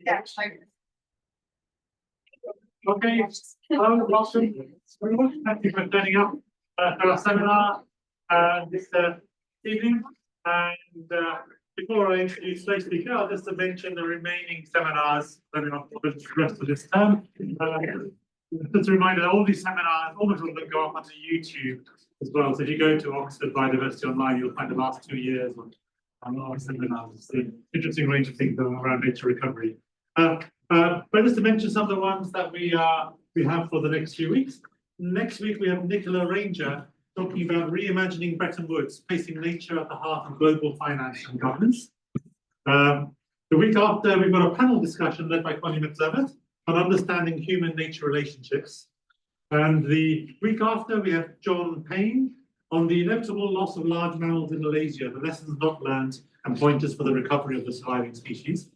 Yeah. Okay, hello, welcome. Thank you for turning up for our seminar this evening. And before I introduce today's speaker, I'll just mention the remaining seminars that we have for the rest of this term. Just a reminder, all these seminars, almost all of them go up onto YouTube as well. So if you go to Oxford Biodiversity Online, you'll find the last 2 years on our seminars. It's an interesting range of things around nature recovery. But just to mention some of the ones that we have for the next few weeks. Next week we have Nicola Ranger talking about reimagining Bretton Woods, placing nature at the heart of global finance and governance. The week after we've got a panel discussion led by Connie McDermott on understanding human-nature relationships. And the week after we have John Payne on the inevitable loss of large mammals in Malaysia, the lessons not learned and pointers for the recovery of the surviving species.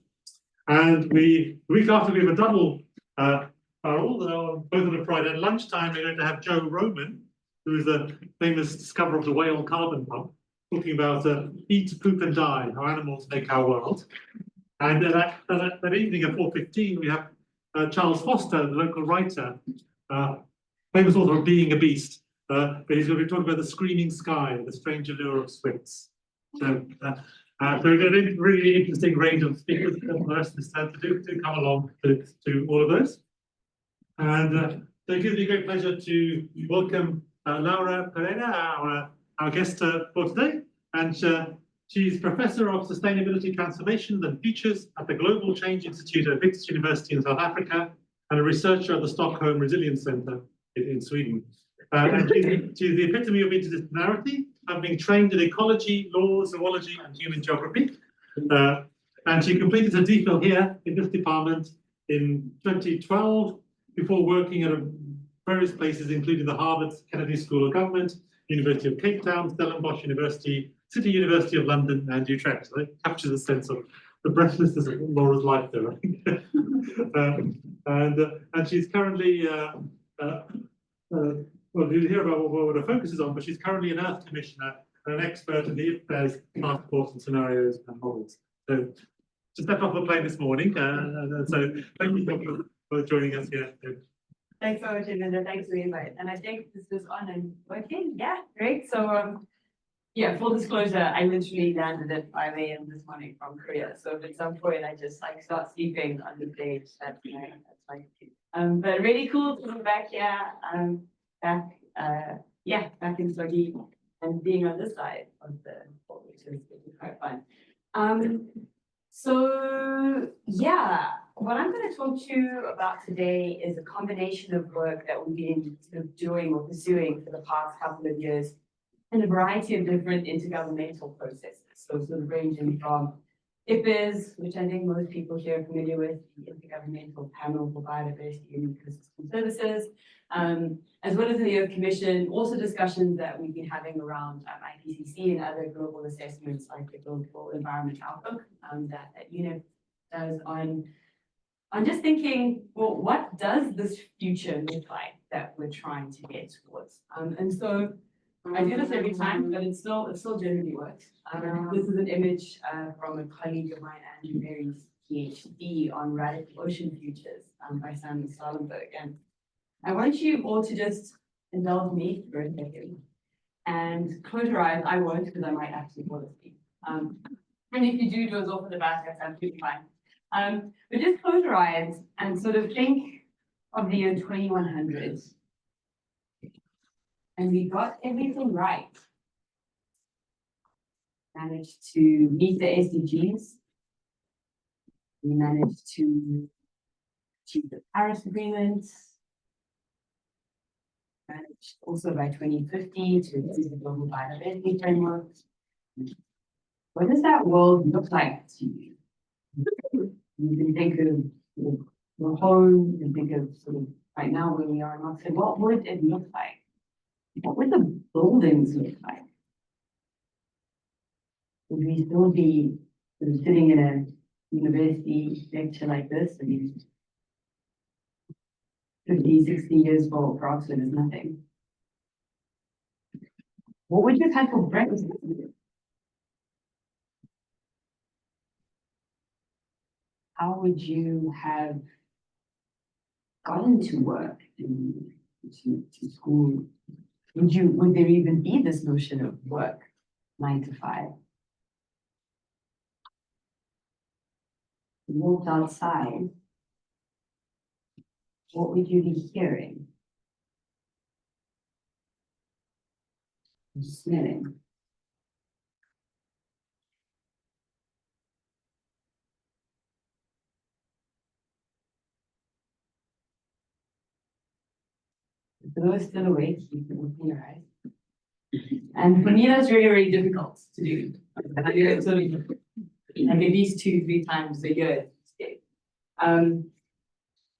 And the week after we have a double barrel, both on a Friday. At lunchtime, we're going to have Joe Roman, who is a famous discoverer of the whale carbon pump, talking about eat, poop, and die, how animals make our world. And that evening at 4:15, we have Charles Foster, the local writer, famous author of Being a Beast. But he's going to be talking about the screaming sky, the strange allure of swifts. So we've got a really interesting range of speakers for the rest of this term to come along to all of those. And so it gives me great pleasure to welcome Laura Pereira, our guest for today. And she's Professor of Sustainability Transformations and Futures at the Global Change Institute at Wits University in South Africa and a researcher at the Stockholm Resilience Centre in Sweden. And she's the epitome of interdisciplinarity, having trained in ecology, law, zoology, and human geography. And she completed her DPhil here in this department in 2012, before working at various places, including the Harvard Kennedy School of Government, University of Cape Town, Stellenbosch University, City University of London, and Utrecht. So that captures a sense of the breathlessness of Laura's life there, I think. And she's currently well, you'll hear about what her focus is on, but she's currently an Earth Commissioner and an expert in the IFPE's task force and scenarios and models. So, to step off the plane this morning, so thank you for joining us here. Thanks so much, Linda. Thanks for the invite. And I think this is on and working. Yeah, great. So, yeah, full disclosure, I literally landed at 5 a.m. this morning from Korea. So if at some point I just start sleeping on the stage, that's fine. But really cool to be back here. Back in Sogi and being on this side of the board, which is quite fun. So yeah, what I'm going to talk to you about today is a combination of work that we've been sort of doing or pursuing for the past couple of years in a variety of different intergovernmental processes. So sort of ranging from IPPES, which I think most people here are familiar with, the Intergovernmental Panel for Biodiversity and Ecosystem Services, as well as the Earth Commission, also discussions that we've been having around IPCC and other global assessments like the Global Environment Outlook that UNEP does on just thinking, well, what does this future look like that we're trying to get towards? And so I do this every time, but it still generally works. This is an image from a colleague of mine, Andrew Berry's PhD on radical ocean futures by Simon Stalenberg. And I want you all to just indulge me for a second and close your eyes. I won't, because I might actually fall asleep. And if you do doze off in the back, that's absolutely fine. But just close your eyes and sort of think of the year 2100. And we got everything right. Managed to meet the SDGs. We managed to achieve the Paris Agreement. Managed also by 2050 to achieve the Global Biodiversity Framework. What does that world look like to you? You can think of your home, you can think of sort of right now where we are in Oxford. What would it look like? What would the buildings look like? Would we still be sort of sitting in a university lecture like this? I mean, 50, 60 years for Oxford is nothing. What would you have for breakfast? how would you have gotten to work and to school? Would there even be this notion of work, 9 to 5? You walked outside, what would you be hearing? Smelling. For those still awake, you can open your eyes. And for me, that's really, really difficult to do. I do it sort of like at least 2-3 times a year. And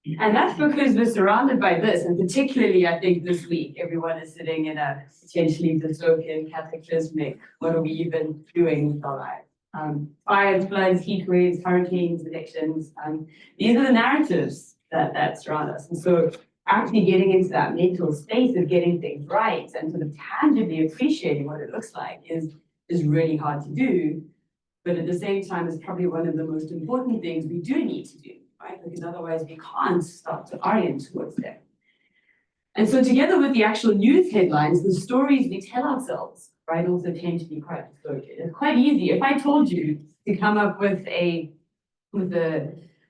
that's because we're surrounded by this, and particularly, I think this week, everyone is sitting in a potentially dystopian, cataclysmic, what are we even doing with our lives? Fires, floods, heat waves, hurricanes, elections, these are the narratives that surround us. And so actually getting into that mental space of getting things right and sort of tangibly appreciating what it looks like is really hard to do. But at the same time, it's probably one of the most important things we do need to do, right? Because otherwise we can't start to orient towards them. And so together with the actual news headlines, the stories we tell ourselves, right, also tend to be quite distorted. It's quite easy. If I told you to come up with a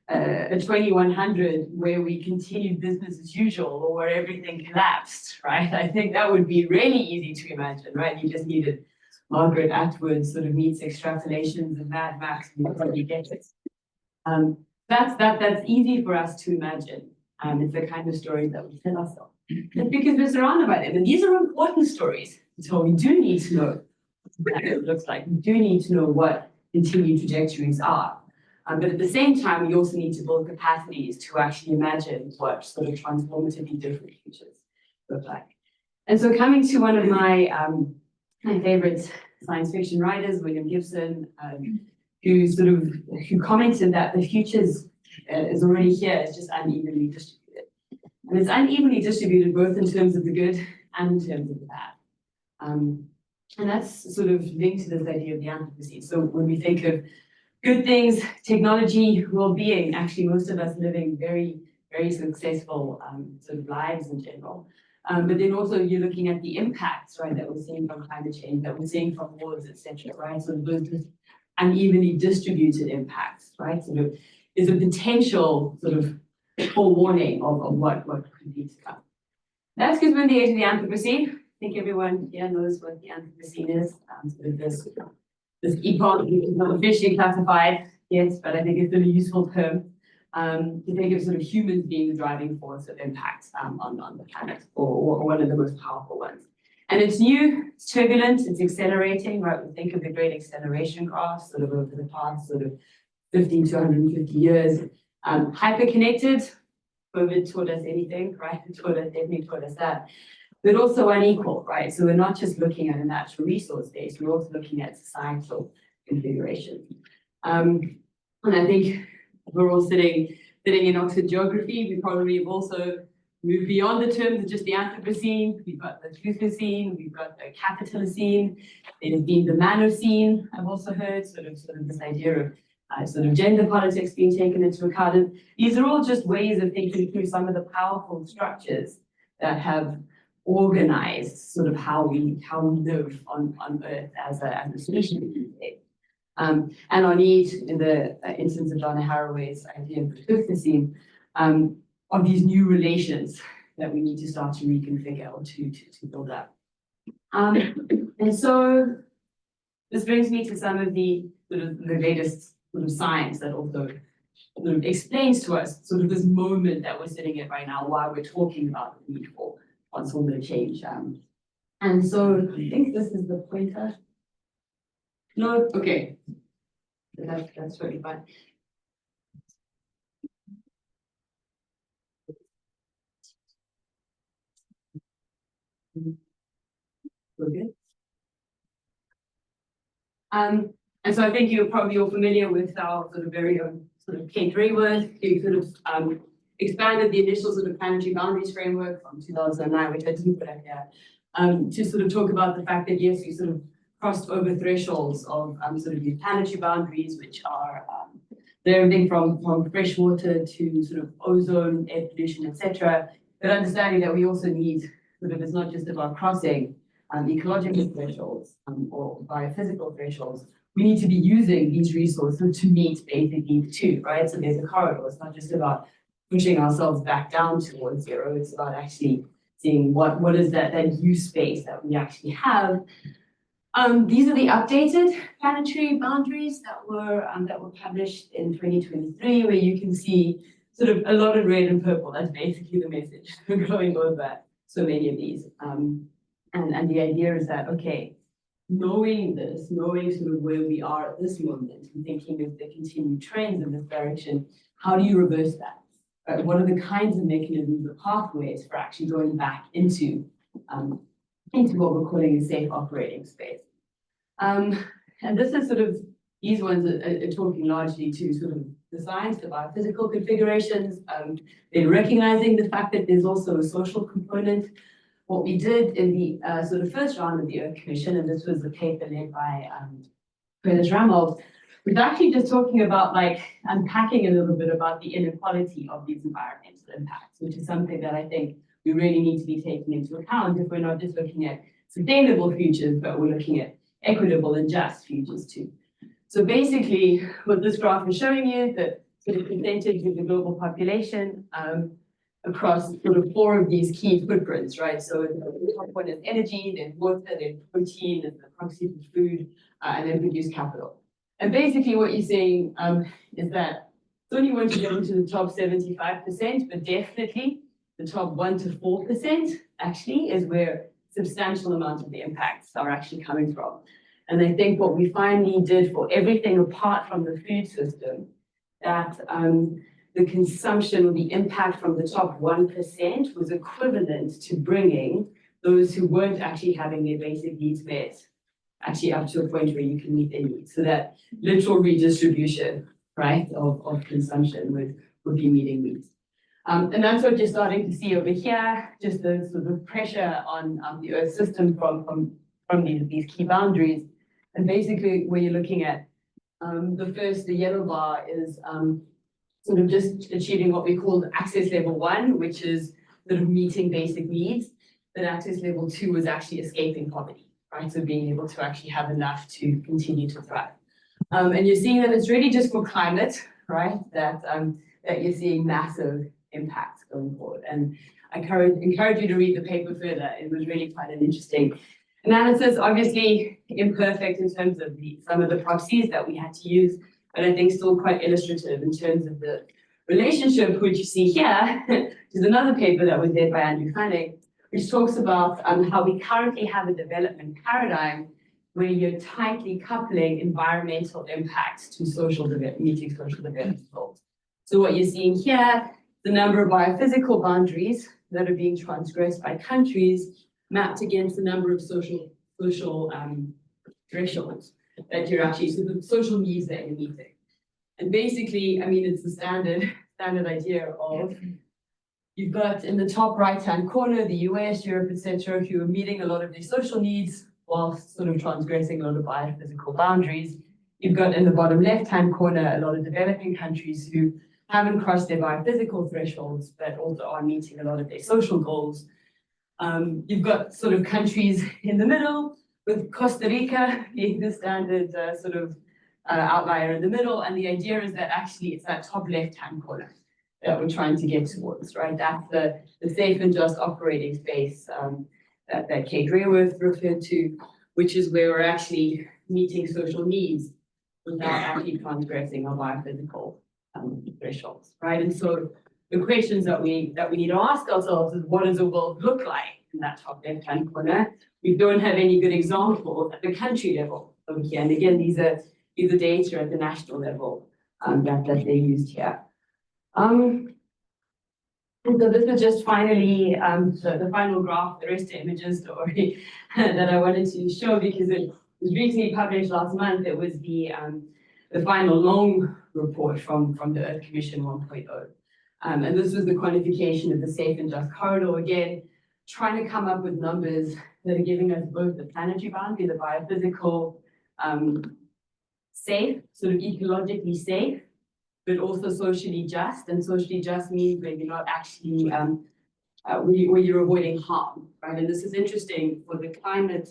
2100 where we continued business as usual or where everything collapsed, right? I think that would be really easy to imagine, right? You just needed Margaret Atwood sort of meets extrapolations of Mad Max and you probably get it. That's easy for us to imagine. It's the kind of stories that we tell ourselves. It's because we're surrounded by them. And these are important stories. So we do need to know what it looks like. We do need to know what continued trajectories are. But at the same time, we also need to build capacities to actually imagine what sort of transformatively different futures look like. And so coming to one of my favorite science fiction writers, William Gibson, who commented that the futures is already here, it's just unevenly distributed. And it's unevenly distributed both in terms of the good and in terms of the bad. And that's sort of linked to this idea of the Anthropocene. So when we think of good things, technology, well-being, actually most of us living very, very successful sort of lives in general. But then also you're looking at the impacts, right, that we're seeing from climate change, that we're seeing from wars, etc., right? So those unevenly distributed impacts, right? Sort of is a potential sort of forewarning of what could be to come. That's because we're in the age of the Anthropocene. I think everyone here knows what the Anthropocene is. Sort of this epoch, which is not officially classified yet, but I think it's been a useful term to think of sort of humans being the driving force of impact on the planet, or one of the most powerful ones. And it's new, it's turbulent, it's accelerating, right? We think of the great acceleration graph sort of over the past sort of 50 to 150 years. Hyper-connected, COVID taught us anything, right? Definitely taught us that. But also unequal, right? So we're not just looking at a natural resource base, we're also looking at societal configuration. And I think we're all sitting in Oxford geography. We probably have also moved beyond the terms of just the Anthropocene. We've got the Pluthocene, we've got the Capitalocene, there's been the Manocene, I've also heard, sort of this idea of sort of gender politics being taken into account. And these are all just ways of thinking through some of the powerful structures that have organized sort of how we live on Earth as a species. And our need, in the instance of Donna Haraway's idea of the Pluthocene, of these new relations that we need to start to reconfigure or to build up. And so this brings me to some of the sort of the latest sort of science that also sort of explains to us sort of this moment that we're sitting at right now, why we're talking about the need for transformative change. And so I think this is the pointer. No, okay. That's totally fine. We're good. And so I think you're probably all familiar with our sort of very own sort of Kate Rayworth, who sort of expanded the initial sort of planetary boundaries framework from 2009, which I didn't put up here, to sort of talk about the fact that yes, we sort of crossed over thresholds of sort of these planetary boundaries, which are everything from fresh water to sort of ozone, air pollution, etc. But understanding that we also need sort of, it's not just about crossing ecological thresholds or biophysical thresholds. We need to be using these resources to meet basically the two, right? So there's a corridor. It's not just about pushing ourselves back down towards zero. It's about actually seeing what is that use space that we actually have. These are the updated planetary boundaries that were published in 2023, where you can see sort of a lot of red and purple. That's basically the message going over so many of these. And the idea is that, okay, knowing this, knowing sort of where we are at this moment, and thinking of the continued trends in this direction, how do you reverse that? What are the kinds of mechanisms or pathways for actually going back into what we're calling a safe operating space? And this is sort of, these ones are talking largely to sort of the science, the biophysical configurations, they're recognizing the fact that there's also a social component. What we did in the sort of first round of the Earth Commission, and this was the paper led by Pereira, was actually just talking about like unpacking a little bit about the inequality of these environmental impacts, which is something that I think we really need to be taking into account if we're not just looking at sustainable futures, but we're looking at equitable and just futures too. So basically, what this graph is showing you, the sort of percentage of the global population across sort of 4 of these key footprints, right? So the top one is energy, then water, then protein, and the proxy for food, and then produce capital. And basically what you're saying is that it's only going to get into the top 75%, but definitely the top 1 to 4% actually is where substantial amounts of the impacts are actually coming from. And I think what we finally did for everything apart from the food system, that the consumption or the impact from the top 1% was equivalent to bringing those who weren't actually having their basic needs met actually up to a point where you can meet their needs. So that literal redistribution, right, of consumption would be meeting needs. And that's what you're starting to see over here, just the sort of pressure on the Earth system from these key boundaries. And basically where you're looking at the yellow bar is sort of just achieving what we call access level 1, which is sort of meeting basic needs. Then access level 2 is actually escaping poverty, right? So being able to actually have enough to continue to thrive. And you're seeing that it's really just for climate, right? That you're seeing massive impacts going forward. And I encourage you to read the paper further. It was really quite an interesting analysis, obviously imperfect in terms of some of the proxies that we had to use, but I think still quite illustrative in terms of the relationship, which you see here, which is another paper that was led by Andrew Fanning, which talks about how we currently have a development paradigm where you're tightly coupling environmental impacts to meeting social development goals. So what you're seeing here, the number of biophysical boundaries that are being transgressed by countries mapped against the number of social thresholds that you're actually, so the social needs that you're meeting. And basically, I mean, it's the standard idea of, you've got in the top right-hand corner, the US, Europe, etc., who are meeting a lot of their social needs whilst sort of transgressing a lot of biophysical boundaries. You've got in the bottom left-hand corner, a lot of developing countries who haven't crossed their biophysical thresholds, but also are meeting a lot of their social goals. You've got sort of countries in the middle, with Costa Rica being the standard sort of outlier in the middle. And the idea is that actually it's that top left-hand corner that we're trying to get towards, right? That's the safe and just operating space that Kate Rayworth referred to, which is where we're actually meeting social needs without actually transgressing our biophysical thresholds, right? And so the questions that we need to ask ourselves is, what does the world look like in that top left-hand corner? We don't have any good examples at the country level over here. And again, these are data at the national level that they used here. And so this is just finally the final graph, the rest of images story that I wanted to show, because it was recently published last month. It was the final long report from the Earth Commission 1.0. And this was the quantification of the safe and just corridor, again, trying to come up with numbers that are giving us both the planetary boundary, the biophysical safe, sort of ecologically safe, but also socially just. And socially just means where you're not actually, where you're avoiding harm, right? And this is interesting for the climate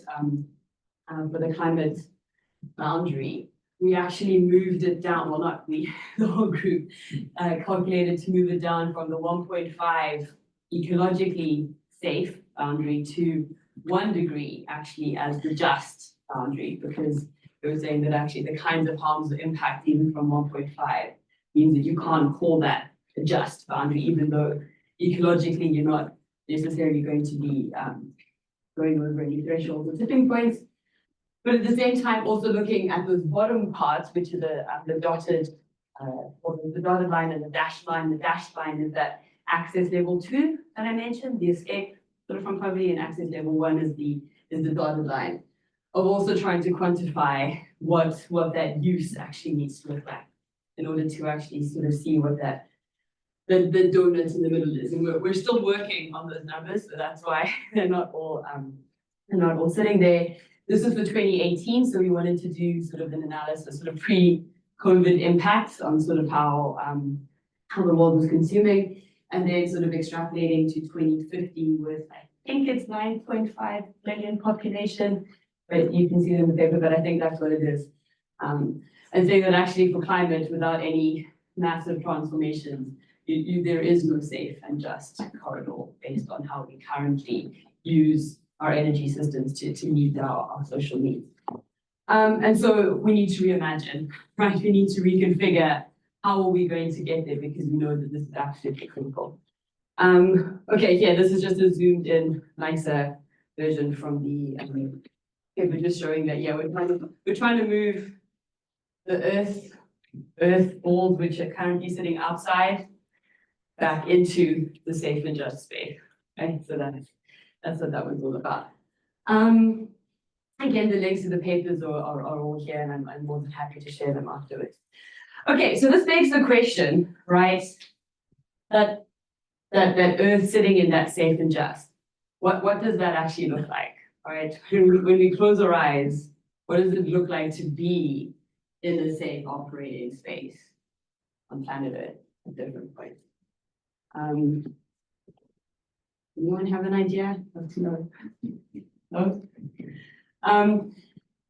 boundary. We actually moved it down, well, not we, the whole group, calculated to move it down from the 1.5 ecologically safe boundary to 1 degree actually as the just boundary, because they were saying that actually the kinds of harms or impact even from 1.5 means that you can't call that a just boundary, even though ecologically you're not necessarily going to be going over any thresholds or tipping points. But at the same time, also looking at those bottom parts, which are the dotted, or the dotted line and the dashed line. The dashed line is that access level 2 that I mentioned, the escape sort of from poverty, and access level 1 is the dotted line. Of also trying to quantify what that use actually needs to look like in order to actually sort of see what that the donut in the middle is. And we're still working on those numbers, so that's why they're not all sitting there. This is for 2018, so we wanted to do sort of an analysis, sort of pre-COVID impacts on sort of how the world was consuming, and then sort of extrapolating to 2050 with, I think it's 9.5 billion population, but you can see it in the paper, but I think that's what it is. And saying that actually for climate, without any massive transformations, there is no safe and just corridor based on how we currently use our energy systems to meet our social needs. And so we need to reimagine, right? We need to reconfigure how are we going to get there, because we know that this is absolutely critical. Okay, yeah, this is just a zoomed in, nicer version from the paper, just showing that, yeah, we're trying to move the earth balls, which are currently sitting outside, back into the safe and just space. Okay, so that's what that was all about. Again, the links to the papers are all here, and I'm more than happy to share them afterwards. Okay, so this begs the question, right? That earth sitting in that safe and just, what does that actually look like? All right, when we close our eyes, what does it look like to be in a safe operating space on planet Earth at different points? Anyone have an idea? Let's know. No?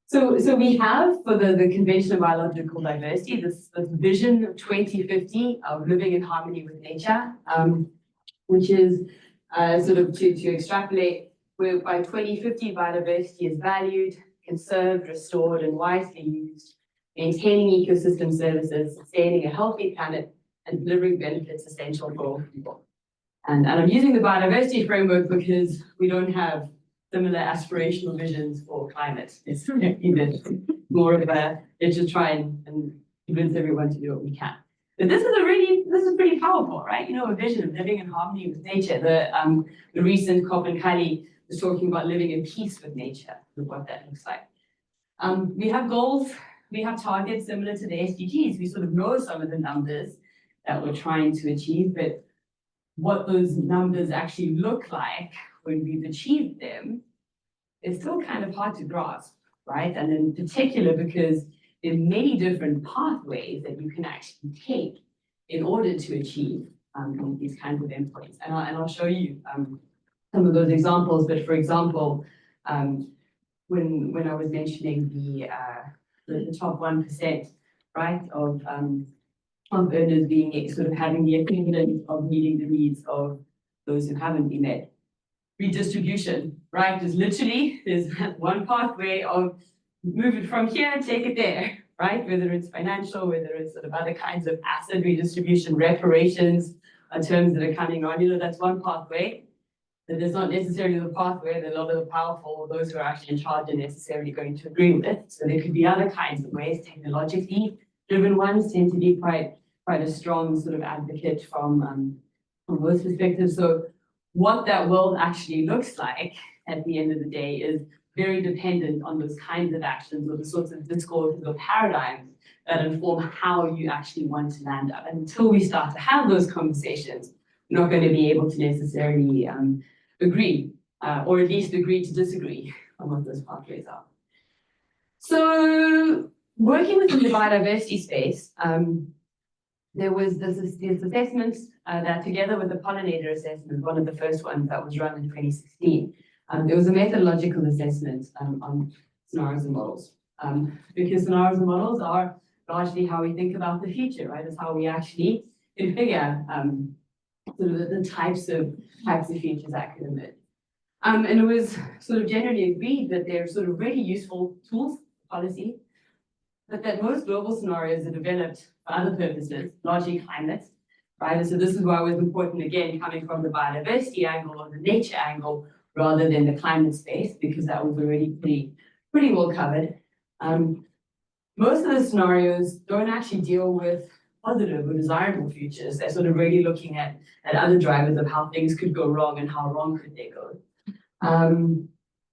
So we have for the Convention of Biological Diversity, this vision of 2050 of living in harmony with nature, which is sort of to extrapolate where by 2050 biodiversity is valued, conserved, restored, and wisely used, maintaining ecosystem services, sustaining a healthy planet, and delivering benefits essential for all people. And I'm using the biodiversity framework because we don't have similar aspirational visions for climate. It's even more of a, let's just try and convince everyone to do what we can. But this is pretty powerful, right? You know, a vision of living in harmony with nature. The recent COP in Cali was talking about living in peace with nature, and what that looks like. We have goals, we have targets similar to the SDGs. We sort of know some of the numbers that we're trying to achieve, but what those numbers actually look like when we've achieved them is still kind of hard to grasp, right? And in particular, because there are many different pathways that you can actually take in order to achieve these kinds of endpoints. And I'll show you some of those examples. But for example, when I was mentioning the top 1%, right, of earners being sort of having the equivalent of meeting the needs of those who haven't been met. Redistribution, right? There's one pathway of move it from here, take it there, right? Whether it's financial, whether it's sort of other kinds of asset redistribution, reparations, terms that are coming on, you know, that's one pathway. But there's not necessarily the pathway that a lot of the powerful, those who are actually in charge, are necessarily going to agree with. So there could be other kinds of ways, technologically driven ones tend to be quite a strong sort of advocate from both perspectives. So what that world actually looks like at the end of the day is very dependent on those kinds of actions or the sorts of discourses or paradigms that inform how you actually want to land up. And until we start to have those conversations, we're not going to be able to necessarily agree, or at least agree to disagree on what those pathways are. So working within the biodiversity space, there was this assessment that together with the pollinator assessment, one of the first ones that was run in 2016, there was a methodological assessment on scenarios and models. Because scenarios and models are largely how we think about the future, right? It's how we actually configure sort of the types of futures that could emerge. And it was sort of generally agreed that they're sort of really useful tools for policy, but that most global scenarios are developed for other purposes, largely climate, right? And so this is why it was important, again, coming from the biodiversity angle or the nature angle, rather than the climate space, because that was already pretty well covered. Most of the scenarios don't actually deal with positive or desirable futures. They're sort of really looking at other drivers of how things could go wrong and how wrong could they go. And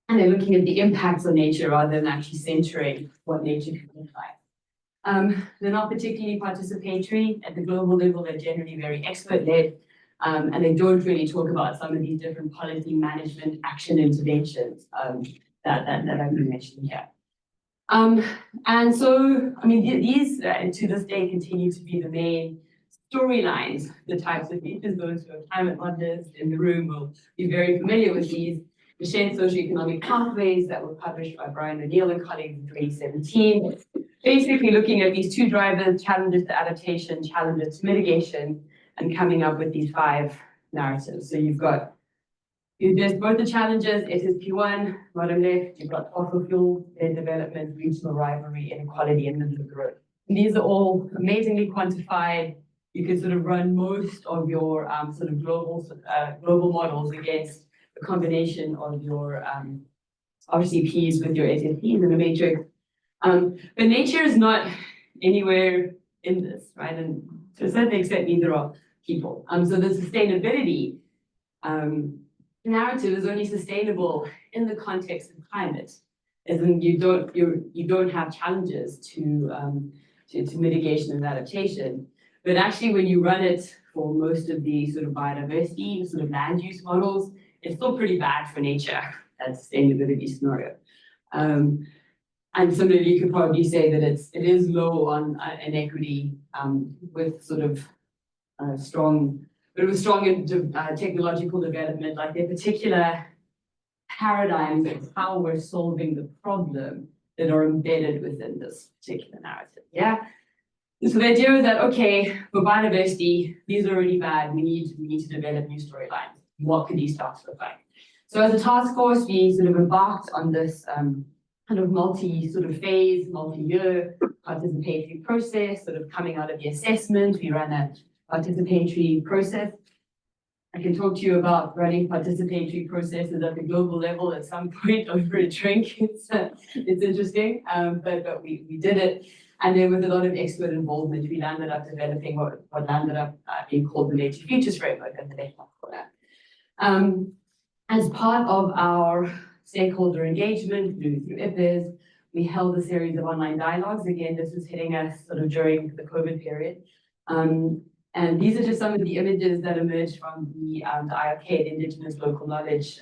they're looking at the impacts on nature rather than actually centering what nature could look like. They're not particularly participatory at the global level. They're generally very expert-led, and they don't really talk about some of these different policy management action interventions that I've been mentioning here. And so, I mean, these to this day continue to be the main storylines, the types of features. Those who are climate modelers in the room will be very familiar with these. The shared socioeconomic pathways that were published by Brian O'Neill and colleagues in 2017, basically looking at these two drivers, challenges to adaptation, challenges to mitigation, and coming up with these 5 narratives. So there's both the challenges, SSP1, bottom left, you've got fossil fuel, their development, regional rivalry, inequality, and middle of the road. And these are all amazingly quantified. You can sort of run most of your sort of global models against a combination of your RCPs with your SSPs in a matrix. But nature is not anywhere in this, right? And to a certain extent, neither are people. So the sustainability narrative is only sustainable in the context of climate, as in you don't have challenges to mitigation and adaptation. But actually, when you run it for most of the sort of biodiversity, sort of land use models, it's still pretty bad for nature, that sustainability scenario. And similarly, you could probably say that it is low on inequity with sort of strong in technological development, like their particular paradigms of how we're solving the problem that are embedded within this particular narrative. Yeah. So the idea is that, okay, for biodiversity, these are already bad. We need to develop new storylines. What could these talks look like? So as a task force, we sort of embarked on this kind of multi-year participatory process, sort of coming out of the assessment. We ran a participatory process. I can talk to you about running participatory processes at the global level at some point over a drink. It's interesting, but we did it. And then with a lot of expert involvement, we landed up developing what landed up being called the Nature Futures Framework at the national corner. As part of our stakeholder engagement through IPIS, we held a series of online dialogues. Again, this was hitting us sort of during the COVID period. And these are just some of the images that emerged from the IOK, the Indigenous Local Knowledge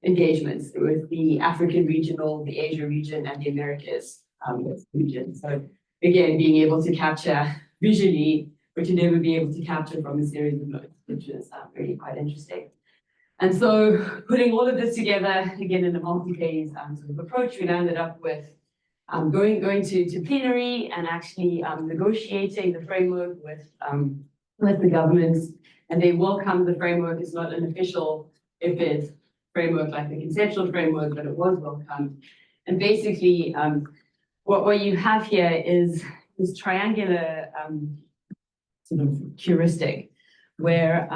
engagements with the African regional, the Asia region, and the Americas region. So again, being able to capture visually what you'd never be able to capture from a series of notes, which is really quite interesting. And so putting all of this together, again, in a multi-phase sort of approach, we landed up with going to plenary and actually negotiating the framework with the governments, and they welcomed the framework. It's not an official IPIS framework like the conceptual framework, but it was welcomed. And basically, what you have here is this triangular sort of heuristic, where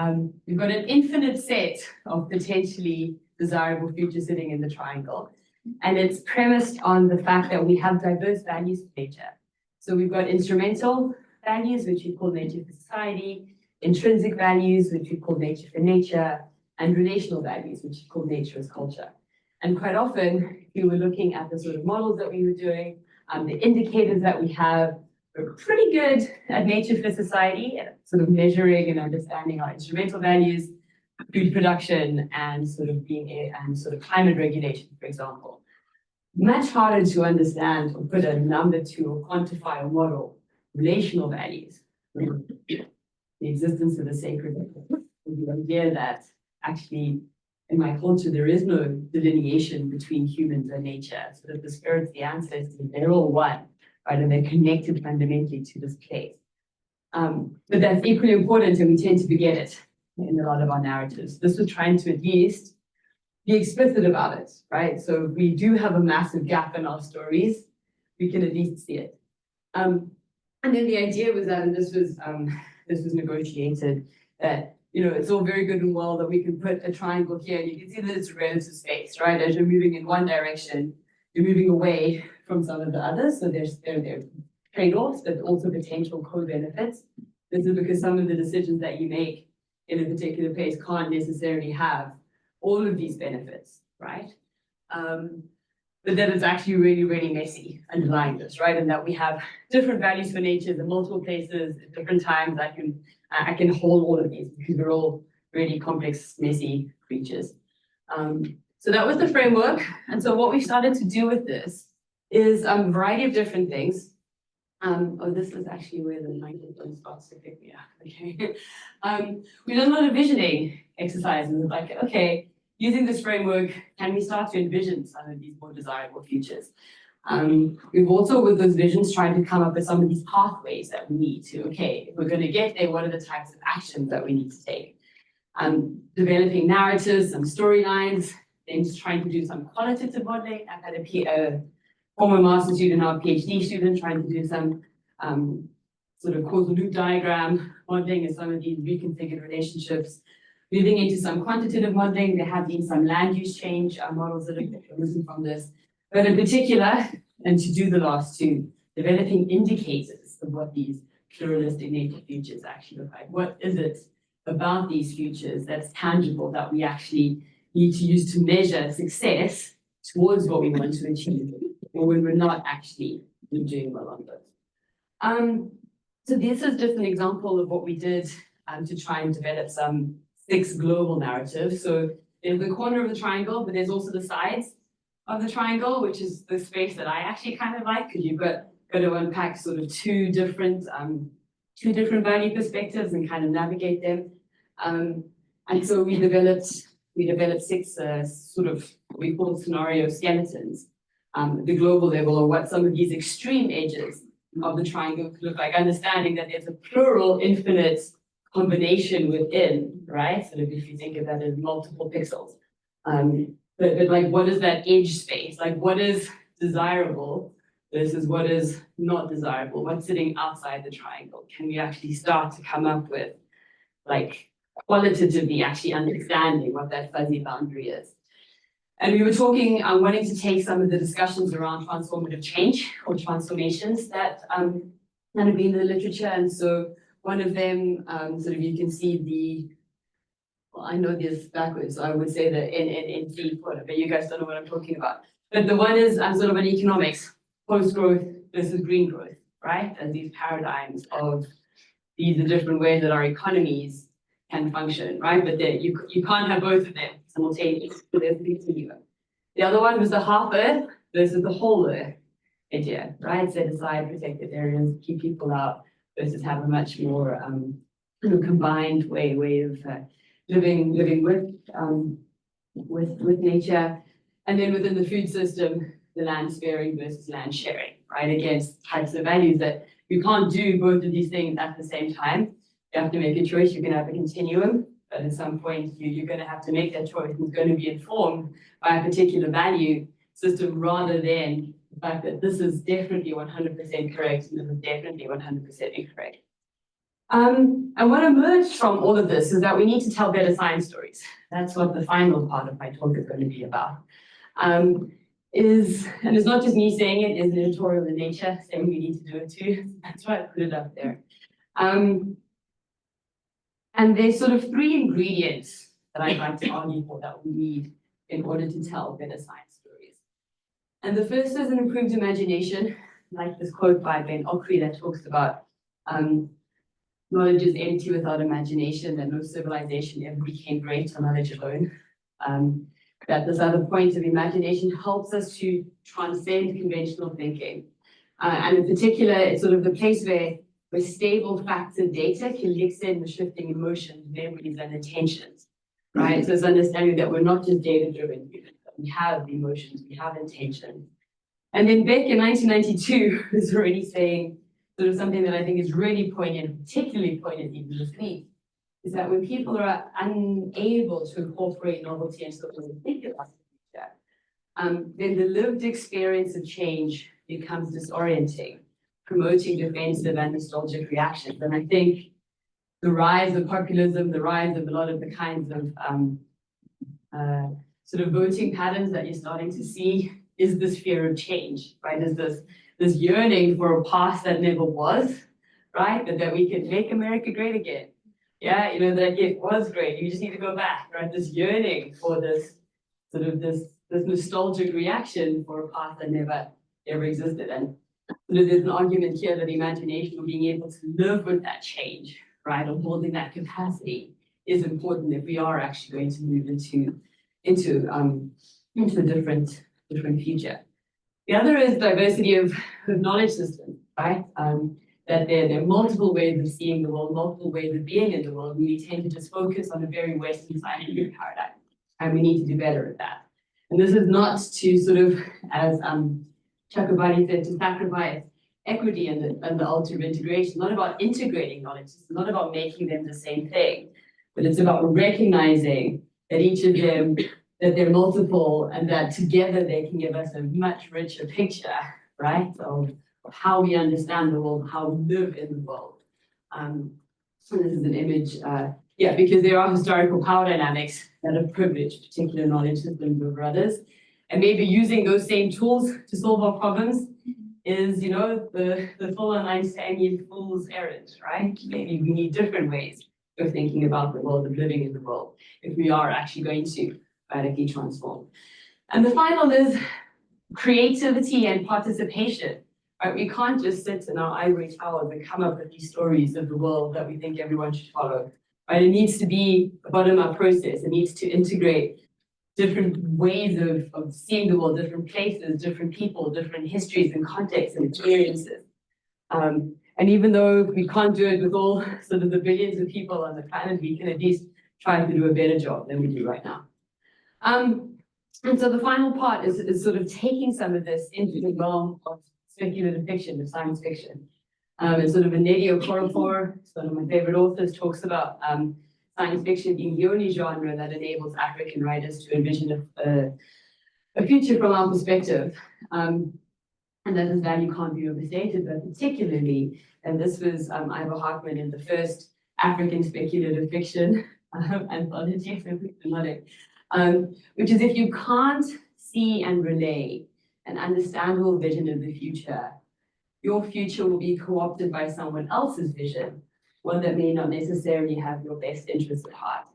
you've got an infinite set of potentially desirable futures sitting in the triangle. And it's premised on the fact that we have diverse values for nature. So we've got instrumental values, which we call nature for society, intrinsic values, which we call nature for nature, and relational values, which we call nature as culture. And quite often, we were looking at the sort of models that we were doing, the indicators that we have. We're pretty good at nature for society, sort of measuring and understanding our instrumental values, food production, and sort of climate regulation, for example. Much harder to understand or put a number to or quantify a model relational values, the existence of the sacred, the idea that actually in my culture there is no delineation between humans and nature, so that the spirits, the ancestors, they're all one, right? And they're connected fundamentally to this place. But that's equally important, and we tend to forget it in a lot of our narratives. This was trying to at least be explicit about it, right? So if we do have a massive gap in our stories, we can at least see it. And then the idea was that, and this was negotiated, that it's all very good and well that we can put a triangle here, and you can see that it's a relative space, right? As you're moving in one direction, you're moving away from some of the others. So there's trade-offs, but also potential co-benefits. This is because some of the decisions that you make in a particular place can't necessarily have all of these benefits, right? But that it's actually really, really messy underlying this, right? And that we have different values for nature in multiple places at different times. I can hold all of these because we're all really complex, messy creatures. So that was the framework. And so what we started to do with this is a variety of different things. This is actually where the microphone starts to pick me up. Okay. We did a lot of visioning exercises, like, okay, using this framework, can we start to envision some of these more desirable futures? We've also, with those visions, tried to come up with some of these pathways that we need to, okay, if we're going to get there, what are the types of actions that we need to take? Developing narratives, some storylines, then just trying to do some qualitative modeling. I've had a former master student, now a PhD student, trying to do some sort of causal loop diagram modeling and some of these reconfigured relationships. Moving into some quantitative modeling, there have been some land use change models that have arisen from this. But in particular, and to do the last two, developing indicators of what these pluralistic nature futures actually look like. What is it about these futures that's tangible that we actually need to use to measure success towards what we want to achieve, or when we're not actually doing well on those. So this is just an example of what we did to try and develop some 6 global narratives. So there's the corner of the triangle, but there's also the sides of the triangle, which is the space that I actually kind of like, because you've got to unpack sort of two different value perspectives and kind of navigate them. And so we developed 6 sort of what we call scenario skeletons, the global level, or what some of these extreme edges of the triangle could look like, understanding that there's a plural infinite combination within, right? So if you think of that as multiple pixels. But like, what is that edge space? Like, what is desirable versus what is not desirable? What's sitting outside the triangle? Can we actually start to come up with, like, qualitatively actually understanding what that fuzzy boundary is? And we were talking, wanting to take some of the discussions around transformative change or transformations that have been in the literature. And so one of them, sort of, you can see well, I know this backwards, so I would say the NNNT, but you guys don't know what I'm talking about. But the one is sort of an economics, post-growth versus green growth, right? And these paradigms of these are different ways that our economies can function, right? But you can't have both of them simultaneously. So there's a continuum. The other one was the half Earth versus the whole Earth idea, right? Set aside protected areas, keep people out, versus have a much more combined way of living with nature. And then within the food system, the land sparing versus land sharing, right? Against types of values that you can't do both of these things at the same time. You have to make a choice. You're going to have a continuum, but at some point you're going to have to make that choice. It's going to be informed by a particular value system rather than the fact that this is definitely 100% correct and this is definitely 100% incorrect. And what emerged from all of this is that we need to tell better science stories. That's what the final part of my talk is going to be about. And it's not just me saying it, it's an editorial in Nature saying we need to do it too. That's why I put it up there. And there's sort of 3 ingredients that I'd like to argue for that we need in order to tell better science stories. And the first is an improved imagination, like this quote by Ben Okri that talks about knowledge is empty without imagination, that no civilization ever became great on knowledge alone. That this other point of imagination helps us to transcend conventional thinking. And in particular, it's sort of the place where where stable facts and data can mix in with shifting emotions, memories, and intentions, right? So it's understanding that we're not just data-driven humans, but we have emotions, we have intentions. And then Beck in 1992 was already saying sort of something that I think is really poignant, particularly poignant even this week, is that when people are unable to incorporate novelty into the way they think about the future, then the lived experience of change becomes disorienting, promoting defensive and nostalgic reactions. And I think the rise of populism, the rise of a lot of the kinds of sort of voting patterns that you're starting to see is this fear of change, right? Is this yearning for a past that never was, right? But that we can make America great again. Yeah, you know, that it was great. You just need to go back, right? This yearning for this sort of this nostalgic reaction for a past that never existed. And sort of there's an argument here that imagination or being able to live with that change, right, or holding that capacity is important if we are actually going to move into a different future. The other is diversity of knowledge systems, right? That there are multiple ways of seeing the world, multiple ways of being in the world. We tend to just focus on a very Western scientific paradigm, and we need to do better at that. And this is not to sort of, as Chakabani said, to sacrifice equity and the altar of integration, not about integrating knowledge, it's not about making them the same thing, but it's about recognizing that each of them, that they're multiple and that together they can give us a much richer picture, right, of how we understand the world, how we live in the world. So this is an image, because there are historical power dynamics that have privileged particular knowledge systems over others. And maybe using those same tools to solve our problems is, you know, the full Einsteinian fool's errand, right? Maybe we need different ways of thinking about the world, of living in the world, if we are actually going to radically transform. And the final is creativity and participation. Right? We can't just sit in our ivory towers and come up with these stories of the world that we think everyone should follow. Right? It needs to be a bottom-up process. It needs to integrate different ways of seeing the world, different places, different people, different histories and contexts and experiences. And even though we can't do it with all sort of the billions of people on the planet, we can at least try to do a better job than we do right now. And so the final part is sort of taking some of this into the realm of speculative fiction, of science fiction. And sort of Nnedi Okorafor, one of my favorite authors, talks about science fiction being the only genre that enables African writers to envision a future from our perspective. And that this value can't be overstated, but particularly, and this was Ivor Hartman in the first African speculative fiction anthology, which is if you can't see and relay an understandable vision of the future, your future will be co-opted by someone else's vision, one that may not necessarily have your best interests at heart.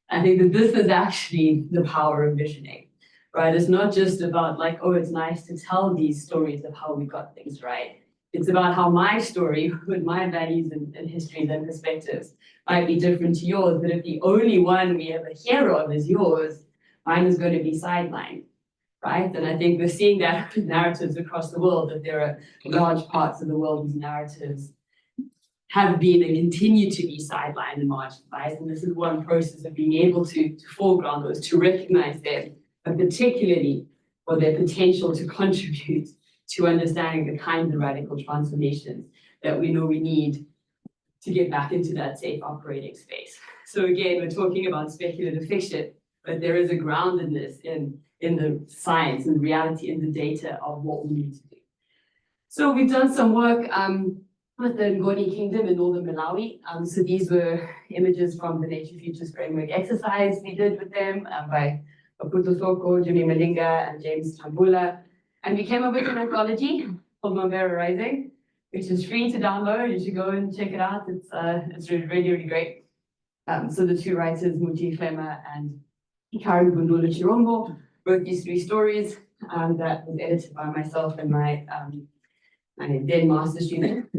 I think that this is actually the power of visioning, right? It's not just about like, oh, it's nice to tell these stories of how we got things right. It's about how my story with my values and histories and perspectives might be different to yours, but if the only one we ever hear of is yours, mine is going to be sidelined, right? And I think we're seeing that with narratives across the world, that there are large parts of the world whose narratives have been and continue to be sidelined and marginalized. And this is one process of being able to foreground those, to recognize them, but particularly for their potential to contribute to understanding the kinds of radical transformations that we know we need to get back into that safe operating space. So again, we're talking about speculative fiction, but there is a groundedness in the science and reality and the data of what we need to do. So we've done some work with the Ngoni Kingdom in northern Malawi. So these were images from the Nature Futures Framework exercise we did with them by Maputo Soko, Jimmy Malinga, and James Tambula. And we came up with an anthology called Mambera Rising, which is free to download. You should go and check it out. It's really, really great. So the two writers, Muti Flema and Karen Gundula Chirombo, wrote these three stories that was edited by myself and my then master's student.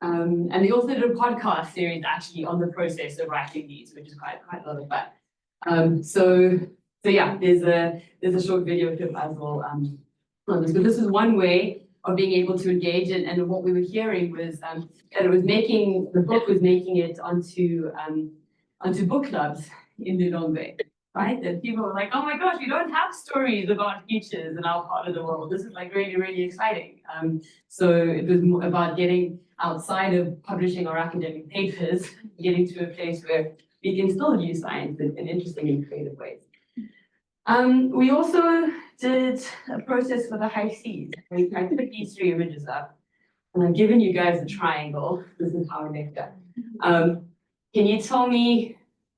And they also did a podcast series actually on the process of writing these, which is quite a lot of fun. So yeah, there's a short video clip as well on this. But this is one way being able to engage in. And what we were hearing was that the book was making it onto book clubs in Lilongwe, right? That people were like, oh my gosh, we don't have stories about futures in our part of the world. This is like really, really exciting. So it was more about getting outside of publishing our academic papers, getting to a place where we can still use science in interesting and creative ways. We also did a process for the high seas. I put these 3 images up, and I've given you guys a triangle. This is how I make that. Can you tell me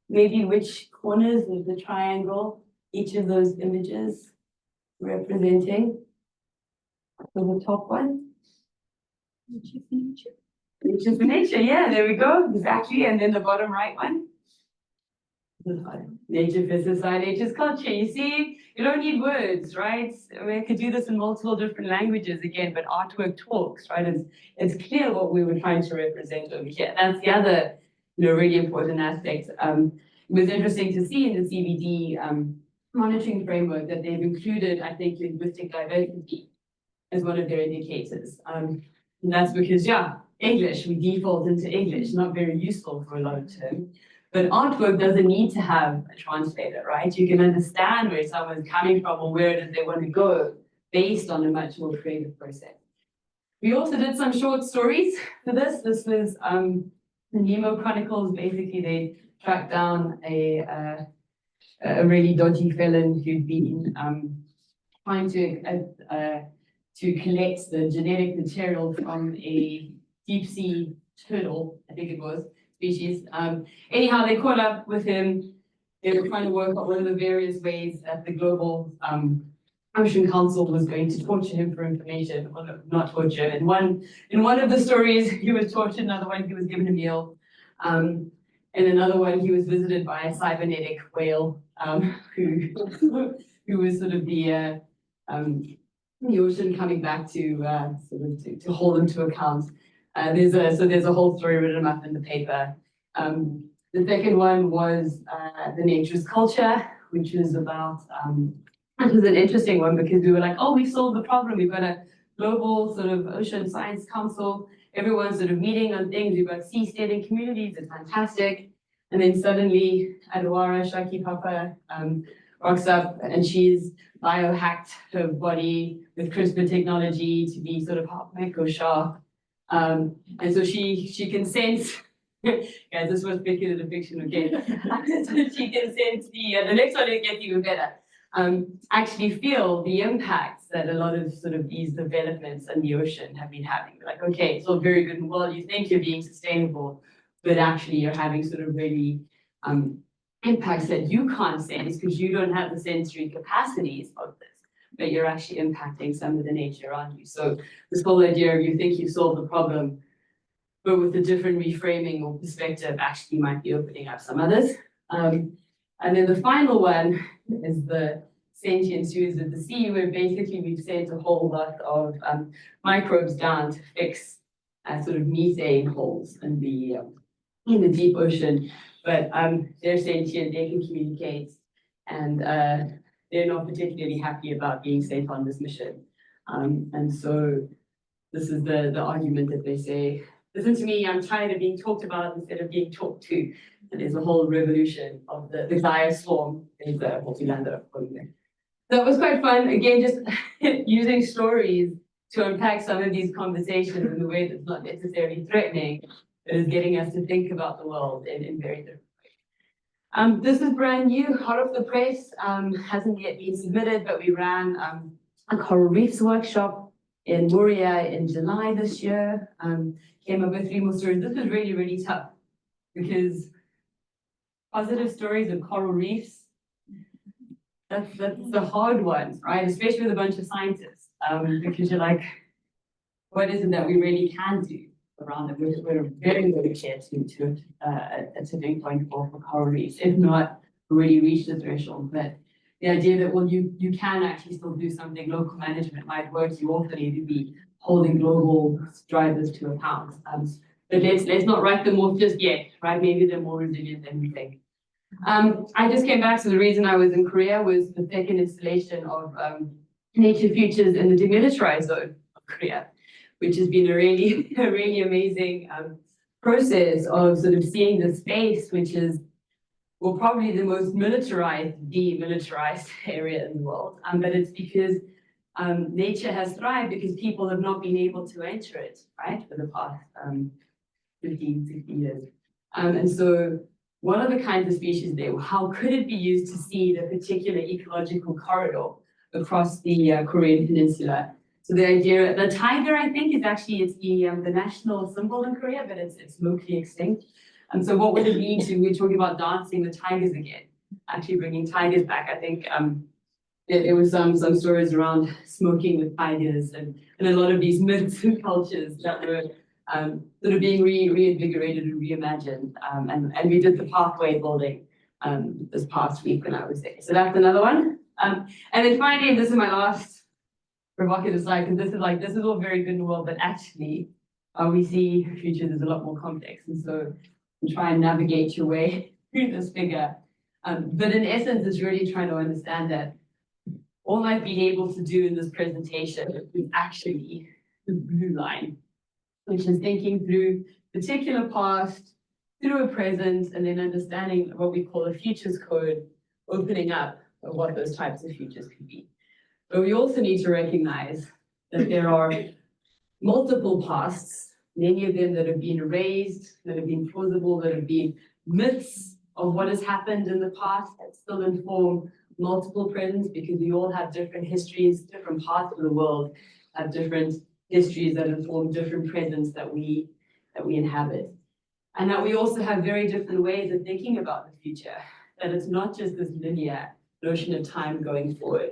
maybe which corners of the triangle each of those images representing? So the top one? Which is nature. Which is nature, yeah, there we go, exactly. And then the bottom right one? Nature versus nature's culture. You see, you don't need words, right? I mean, I could do this in multiple different languages again, but artwork talks, right? It's clear what we were trying to represent over here. That's the other, really important aspect. It was interesting to see in the CBD monitoring framework that they've included, I think, linguistic diversity as one of their indicators. And that's because, English, we default into English, not very useful for a lot of terms. But artwork doesn't need to have a translator, right? You can understand where someone's coming from or where it is they want to go based on a much more creative process. We also did some short stories for this. This was the Nemo Chronicles. Basically, they tracked down a really dodgy felon who'd been trying to collect the genetic material from a deep sea turtle, I think it was, species. Anyhow, they caught up with him. They were trying to work out one of the various ways that the Global Ocean Council was going to torture him for information, or not torture. In one of the stories, he was tortured. Another one, he was given a meal. And another one, he was visited by a cybernetic whale who was sort of the ocean coming back to to hold him to account. There's a whole story written up in the paper. The second one was the nature's culture, which was about, it was an interesting one because we were like, oh, we've solved the problem. We've got a global sort of ocean science council. Everyone's sort of meeting on things. We've got seasteading communities. It's fantastic. And then suddenly Adwara Shaki Papa rocks up and she's biohacked her body with CRISPR technology to be sort of half mech or shark. And so she can sense, guys, this was speculative fiction, okay? So she can sense the next one it gets even better. Actually feel the impacts that a lot of sort of these developments in the ocean have been having. Like, okay, it's all very good and well, you think you're being sustainable, but actually you're having sort of really impacts that you can't sense because you don't have the sensory capacities of this, but you're actually impacting some of the nature around you. So this whole idea of you think you've solved the problem, but with a different reframing or perspective, actually you might be opening up some others. And then the final one is the sentient series of the sea, where basically we've sent a whole lot of microbes down to fix sort of methane holes in the deep ocean. But they're sentient, they can communicate, and they're not particularly happy about being sent on this mission. And so this is the argument that they say, listen to me, I'm tired of being talked about instead of being talked to. And there's a whole revolution of the Gaia swarm is what we landed up calling there. So it was quite fun, again, just using stories to unpack some of these conversations in a way that's not necessarily threatening, but is getting us to think about the world in very different ways. This is brand new, hot off the press, hasn't yet been submitted, but we ran a coral reefs workshop in Moria in July this year. Came up with 3 more stories. This was really, really tough because positive stories of coral reefs, that's the hard one, right? Especially with a bunch of scientists, because you're like, what is it that we really can do around it? We're very, very clear to a tipping point for coral reefs, if not already reached the threshold. But the idea that, well, you can actually still do something, local management might work, you also need to be holding global drivers to account. But let's not write them off just yet, right? Maybe they're more resilient than we think. I just came back, so the reason I was in Korea was the second installation of nature futures in the demilitarized zone of Korea, which has been a really, a really amazing process of sort of seeing the space, which is, well, probably the most militarized, demilitarized area in the world. But it's because nature has thrived because people have not been able to enter it, right, for the past 15, 16 years. And so what are the kinds of species there? How could it be used to seed a particular ecological corridor across the Korean peninsula? So the idea, the tiger, I think, is actually, it's the national symbol in Korea, but it's locally extinct. And so what would it mean to, we're talking about dancing the tigers again, actually bringing tigers back. I think it was some stories around smoking with tigers and a lot of these myths and cultures that were sort of being reinvigorated and reimagined. And we did the pathway building this past week when I was there. So that's another one. And then finally, this is my last provocative slide, because this is all very good and well, but actually we see futures is a lot more complex. And so you try and navigate your way through this figure. But in essence, it's really trying to understand that all I've been able to do in this presentation is actually the blue line, which is thinking through particular past, through a present, and then understanding what we call a futures code, opening up of what those types of futures could be. But we also need to recognize that there are multiple pasts, many of them that have been erased, that have been plausible, that have been myths of what has happened in the past that still inform multiple presents, because we all have different histories, different parts of the world have different histories that inform different presents that we inhabit. And that we also have very different ways of thinking about the future, that it's not just this linear notion of time going forward,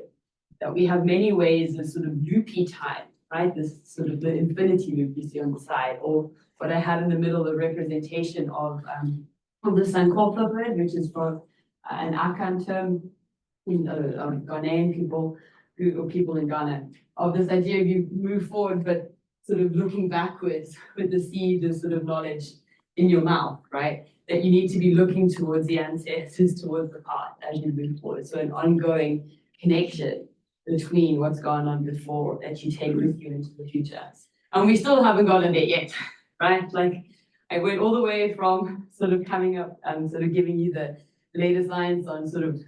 that we have many ways of sort of loopy time, right? This sort of the infinity loop you see on the side, or what I had in the middle, the representation of the Sankofa bird, which is from an Akan term, Ghanaian people, or people in Ghana, of this idea of you move forward, but sort of looking backwards with the seed of sort of knowledge in your mouth, right? That you need to be looking towards the ancestors, towards the past as you move forward. So an ongoing connection between what's gone on before that you take with you into the future. And we still haven't gotten there yet, right? Like I went all the way from sort of coming up and sort of giving you the latest science on sort of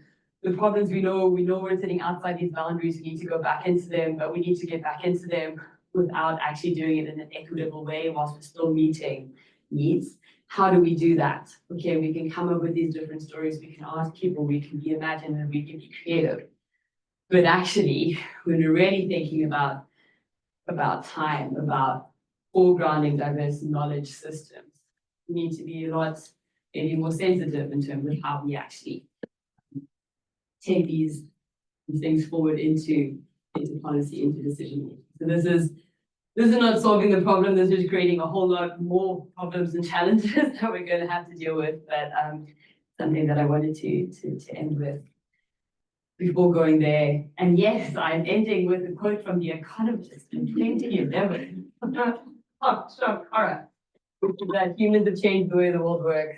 the problems we know we're sitting outside these boundaries, we need to go back into them, but we need to get back into them without actually doing it in an equitable way whilst we're still meeting needs. How do we do that? Okay, we can come up with these different stories, we can ask people, we can be imaginative, we can be creative. But actually, when we're really thinking about time, about foregrounding diverse knowledge systems, we need to be a lot maybe more sensitive in terms of how we actually take these things forward into policy, into decision making. So this is not solving the problem. This is creating a whole lot more problems and challenges that we're going to have to deal with. But something that I wanted to end with before going there. And yes, I'm ending with a quote from The Economist in 2011. Oh, sure, all right. That humans have changed the way the world works.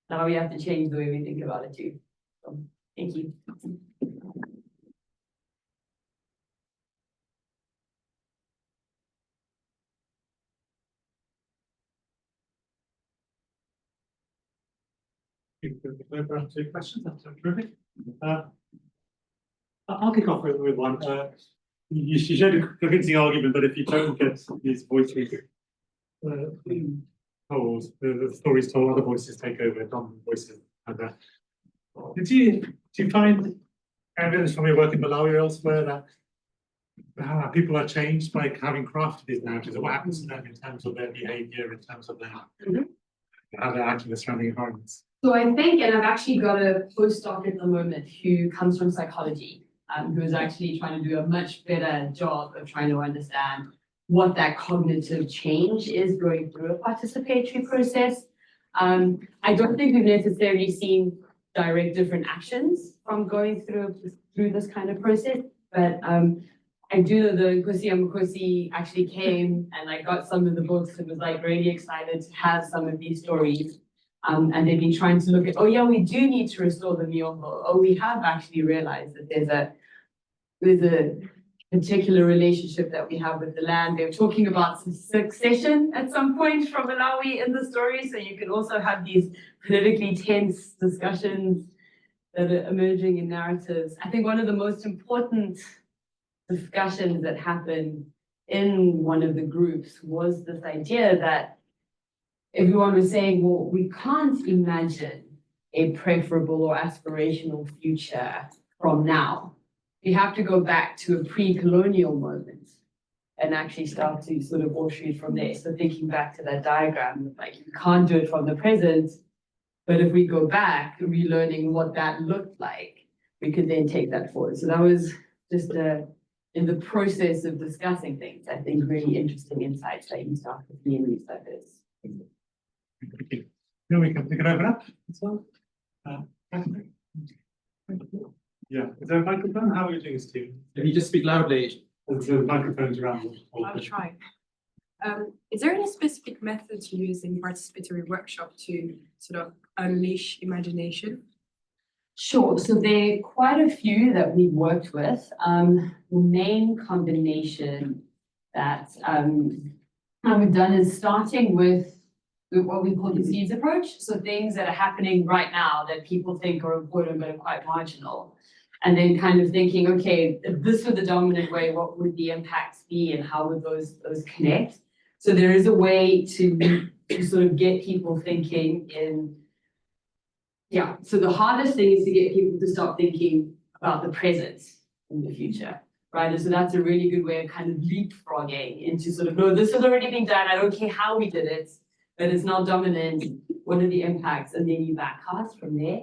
Now we have to change the way we think about it too. So, thank you. Over to questions. That's terrific. I'll kick off with one. You showed a convincing argument, but if you don't get these voices told, the stories told, other voices take over, dominant voices. Do you find evidence from your work in Malawi or elsewhere that people are changed by having crafted these narratives? What happens to them in terms of their behavior, in terms of how they act in the surrounding environments? So I think, and I've actually got a postdoc at the moment who comes from psychology, who is actually trying to do a much better job of trying to understand what that cognitive change is going through a participatory process. I don't think we've necessarily seen direct different actions from going through this kind of process, but I do know the Nkosi Amukosi actually came and I got some of the books and was like really excited to have some of these stories. And they've been trying to look at, oh yeah, we do need to restore the Miyombo. Oh, we have actually realized that there's particular relationship that we have with the land. They were talking about some succession at some point from Malawi in the story. So you can also have these politically tense discussions that are emerging in narratives. I think one of the most important discussions that happened in one of the groups was this idea that everyone was saying, well, we can't imagine a preferable or aspirational future from now. We have to go back to a pre-colonial moment and actually start to sort of offshoot from there. So thinking back to that diagram, like you can't do it from the present, but if we go back, relearning what that looked like, we could then take that forward. So that was just in the process of discussing things, I think really interesting insights that you start with me and these like this. Thank you. Now we can open up as well. Yeah, is there a microphone? How are we doing this, Stephen? If you just speak loudly. There's microphones around. I'll try. Is there any specific methods you use in participatory workshop to sort of unleash imagination? Sure, so there are quite a few that we've worked with. The main combination that we've done is starting with what we call the seeds approach. So things that are happening right now that people think are important but are quite marginal. And then kind of thinking, okay, if this were the dominant way, what would the impacts be and how would those connect? So there is a way to sort of get people thinking in, yeah. So the hardest thing is to get people to stop thinking about the present in the future, right? And so that's a really good way of kind of leapfrogging into sort of, no, this has already been done. I don't care how we did it, but it's not dominant. What are the impacts? And then you backcast from there.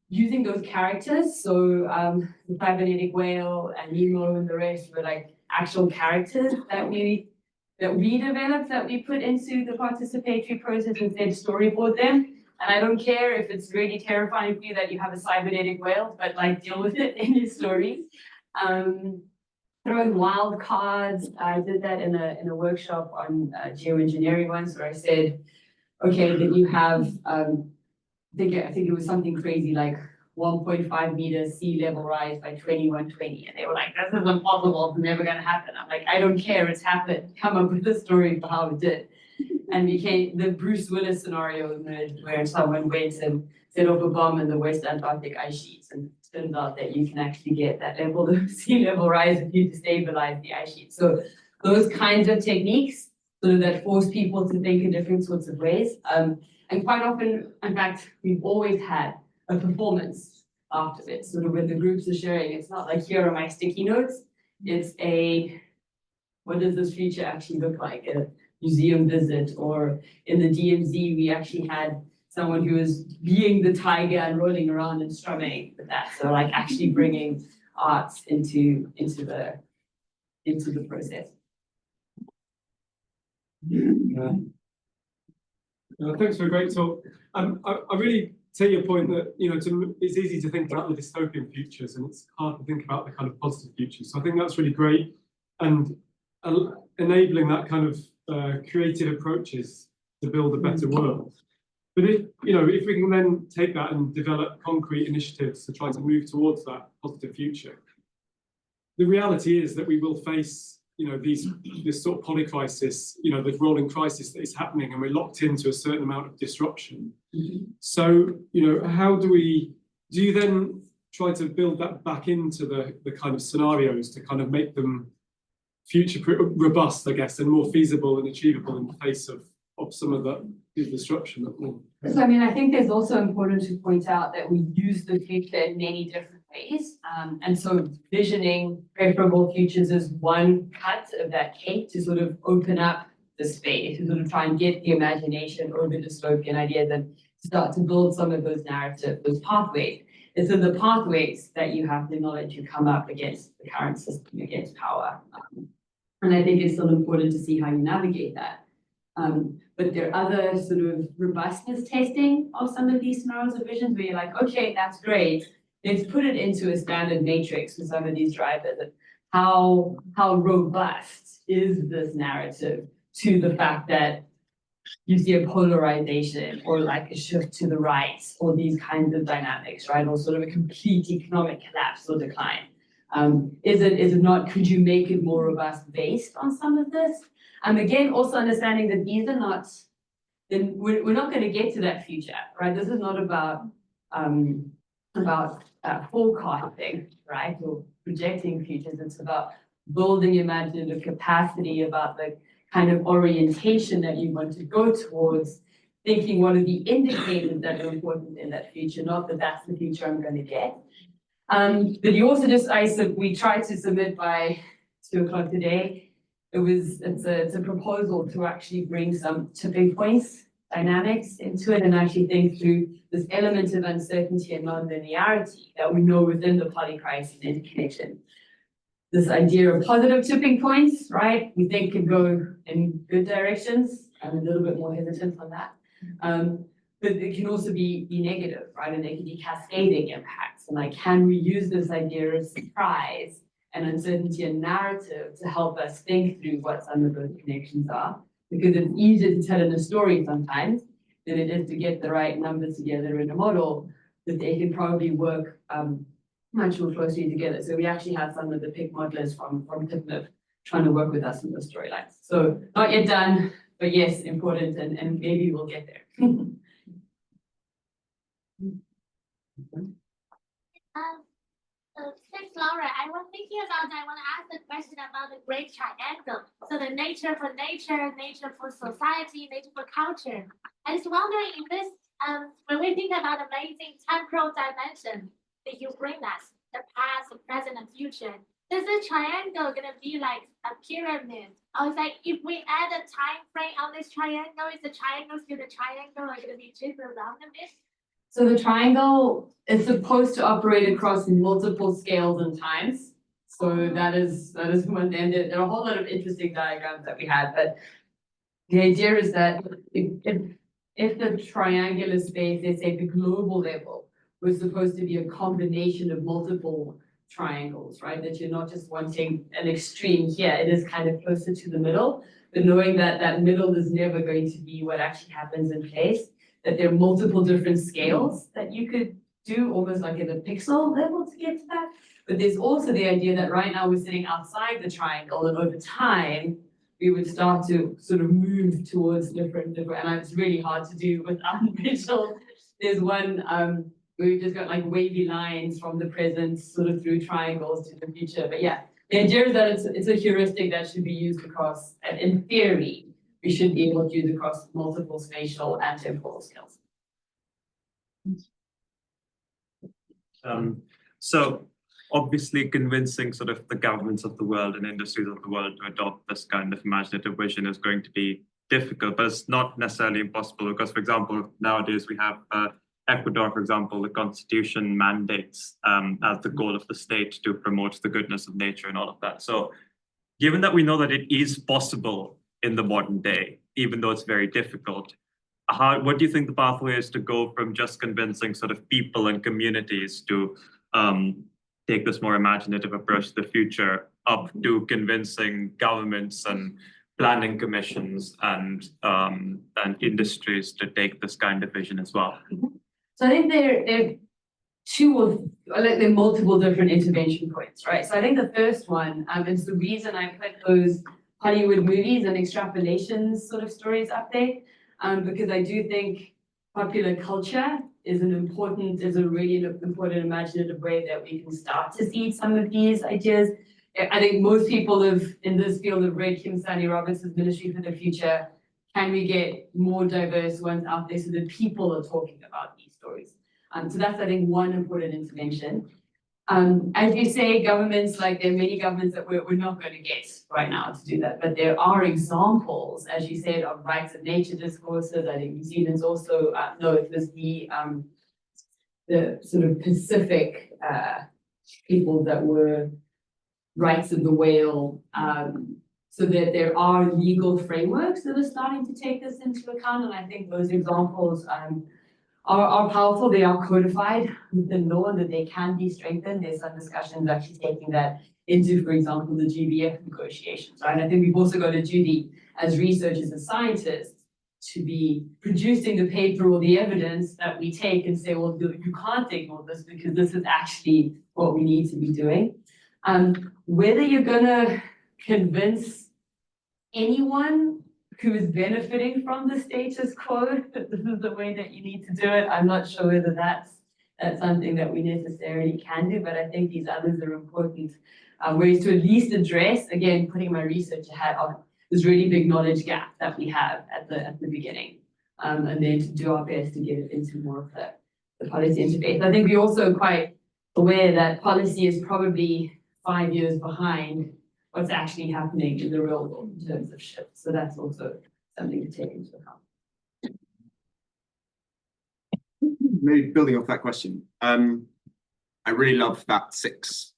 Using those characters, so the cybernetic whale and Nemo and the rest were like actual characters that we developed, that we put into the participatory process and said storyboard them. And I don't care if it's really terrifying for you that you have a cybernetic whale, but like deal with it in your story. Throwing wild cards. I did that in a workshop on geoengineering once, where I said, okay, then you have I think it was something crazy like 1.5 meters sea level rise by 2120. And they were like, this is impossible, it's never gonna happen. I'm like, I don't care, it's happened. Come up with a story for how it did. And became the Bruce Willis scenario emerged, where someone went and set off a bomb in the West Antarctic ice sheets. And it turns out that you can actually get that level of sea level rise if you destabilize the ice sheet. So those kinds of techniques sort of that force people to think in different sorts of ways. And quite often, in fact, we've always had a performance after it. Sort of when the groups are sharing, it's not like, here are my sticky notes. It's what does this future actually look like? A museum visit, or in the DMZ, we actually had someone who was being the tiger and rolling around and strumming with that. So like actually bringing arts into the process. Thanks for a great talk. I really take your point that it's easy to think about the dystopian futures, and it's hard to think about the kind of positive futures. So I think that's really great, and enabling that kind of creative approaches to build a better world. But if we can then take that and develop concrete initiatives to try to move towards that positive future, the reality is that we will face this sort of polycrisis, the rolling crisis that is happening, and we're locked into a certain amount of disruption. Mm-hmm. So, how do you then try to build that back into the kind of scenarios to kind of make them future robust, I guess, and more feasible and achievable in the face of some of the disruption that will. So, I mean, I think there's also important to point out that we use the future in many different ways. And so visioning preferable futures is one cut of that cake to sort of open up the space, to sort of try and get the imagination over dystopian ideas and start to build some of those narratives, those pathways. It's in the pathways that you have the knowledge you come up against the current system, against power. And I think it's still important to see how you navigate that. But there are other sort of robustness testing of some of these scenarios of visions where you're like, okay, that's great. Let's put it into a standard matrix for some of these drivers. How robust is this narrative to the fact that you see a polarization or like a shift to the right or these kinds of dynamics, right? Or sort of a complete economic collapse or decline. Is it not, could you make it more robust based on some of this? Again, also understanding that these are not, then we're not going to get to that future, right? This is not about forecasting, right, or projecting futures. It's about building imaginative capacity, about the kind of orientation that you want to go towards, thinking what are the indicators that are important in that future, not that that's the future I'm going to get. But you also just, we tried to submit by 2:00 today. It's a proposal to actually bring some tipping points dynamics into it and actually think through this element of uncertainty and non-linearity that we know within the polycrisis interconnection. This idea of positive tipping points, right, we think can go in good directions. I'm a little bit more hesitant on that. But it can also be negative, right? And there can be cascading impacts. And like, can we use this idea of surprise and uncertainty and narrative to help us think through what some of those connections are? Because it's easier to tell in a story sometimes than it is to get the right numbers together in a model, that they can probably work much more closely together. So we actually have some of the PIC modelers from TIPNIF trying to work with us in the storylines. So not yet done, but yes, important, and maybe we'll get there. Thanks, Laura. I was thinking about, I want to ask a question about the great triangle. So the nature for nature, nature for society, nature for culture. I was wondering if this, when we think about amazing temporal dimension that you bring us, the past, the present, and future, is the triangle gonna be like a pyramid? Or is like if we add a time frame on this triangle, is the triangle still the triangle, or gonna be chiseled around a bit? So the triangle is supposed to operate across multiple scales and times. So that is one thing. There are a whole lot of interesting diagrams that we had, but the idea is that if the triangular space, they say the global level, was supposed to be a combination of multiple triangles, right? That you're not just wanting an extreme here, it is kind of closer to the middle, but knowing that that middle is never going to be what actually happens in place, that there are multiple different scales that you could do almost like at a pixel level to get to that. But there's also the idea that right now we're sitting outside the triangle, and over time, we would start to sort of move towards different, and it's really hard to do without visual. There's one where we've just got like wavy lines from the present sort of through triangles to the future. But yeah, the idea is that it's a heuristic that should be used across, and in theory, we should be able to use across multiple spatial and temporal scales. So obviously convincing sort of the governments of the world and industries of the world to adopt this kind of imaginative vision is going to be difficult, but it's not necessarily impossible because, for example, nowadays we have Ecuador, for example, the constitution mandates as the goal of the state to promote the goodness of nature and all of that. So given that we know that it is possible in the modern day, even though it's very difficult, what do you think the pathway is to go from just convincing sort of people and communities to take this more imaginative approach to the future up to convincing governments and planning commissions and industries to take this kind of vision as well? So I think there are multiple different intervention points, right? So I think the first one is the reason I put those Hollywood movies and extrapolations sort of stories up there, because I do think popular culture is a really important imaginative way that we can start to see some of these ideas. I think most people in this field have read Kim Stanley Robinson's Ministry for the Future. Can we get more diverse ones out there so that people are talking about these stories? So that's, I think, one important intervention. As you say, governments, like there are many governments that we're not going to get right now to do that, but there are examples, as you said, of rights of nature discourses. I think New Zealand's also, it was the sort of Pacific people that were rights of the whale, so that there are legal frameworks that are starting to take this into account, and I think those examples are powerful. They are codified within law, and that they can be strengthened. There's some discussions actually taking that into, for example, the GBF negotiations, right? I think we've also got a duty as researchers and scientists to be producing the paper or the evidence that we take and say, well, you can't ignore this because this is actually what we need to be doing. Whether you're gonna convince anyone who is benefiting from the status quo that this is the way that you need to do it, I'm not sure whether that's something that we necessarily can do, but I think these others are important. Ways to at least address, again, putting my research hat on this really big knowledge gap that we have at the beginning. And then to do our best to get it into more of the policy interface. I think we're also quite aware that policy is probably 5 years behind what's actually happening in the real world in terms of shifts. So that's also something to take into account. Maybe building off that question, I really love that 6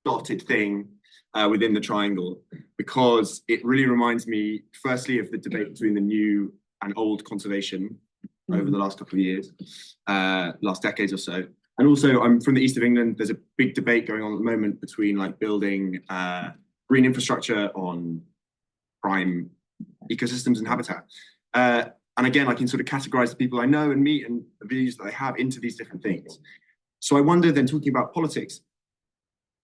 dotted thing within the triangle, because it really reminds me, firstly, of the debate between the new and old conservation over the last couple of years, last decades or so. And also, I'm from the east of England. There's a big debate going on at the moment between like building green infrastructure on prime ecosystems and habitat. And again, I can sort of categorize the people I know and meet and the views that I have into these different things. So I wonder then, talking about politics,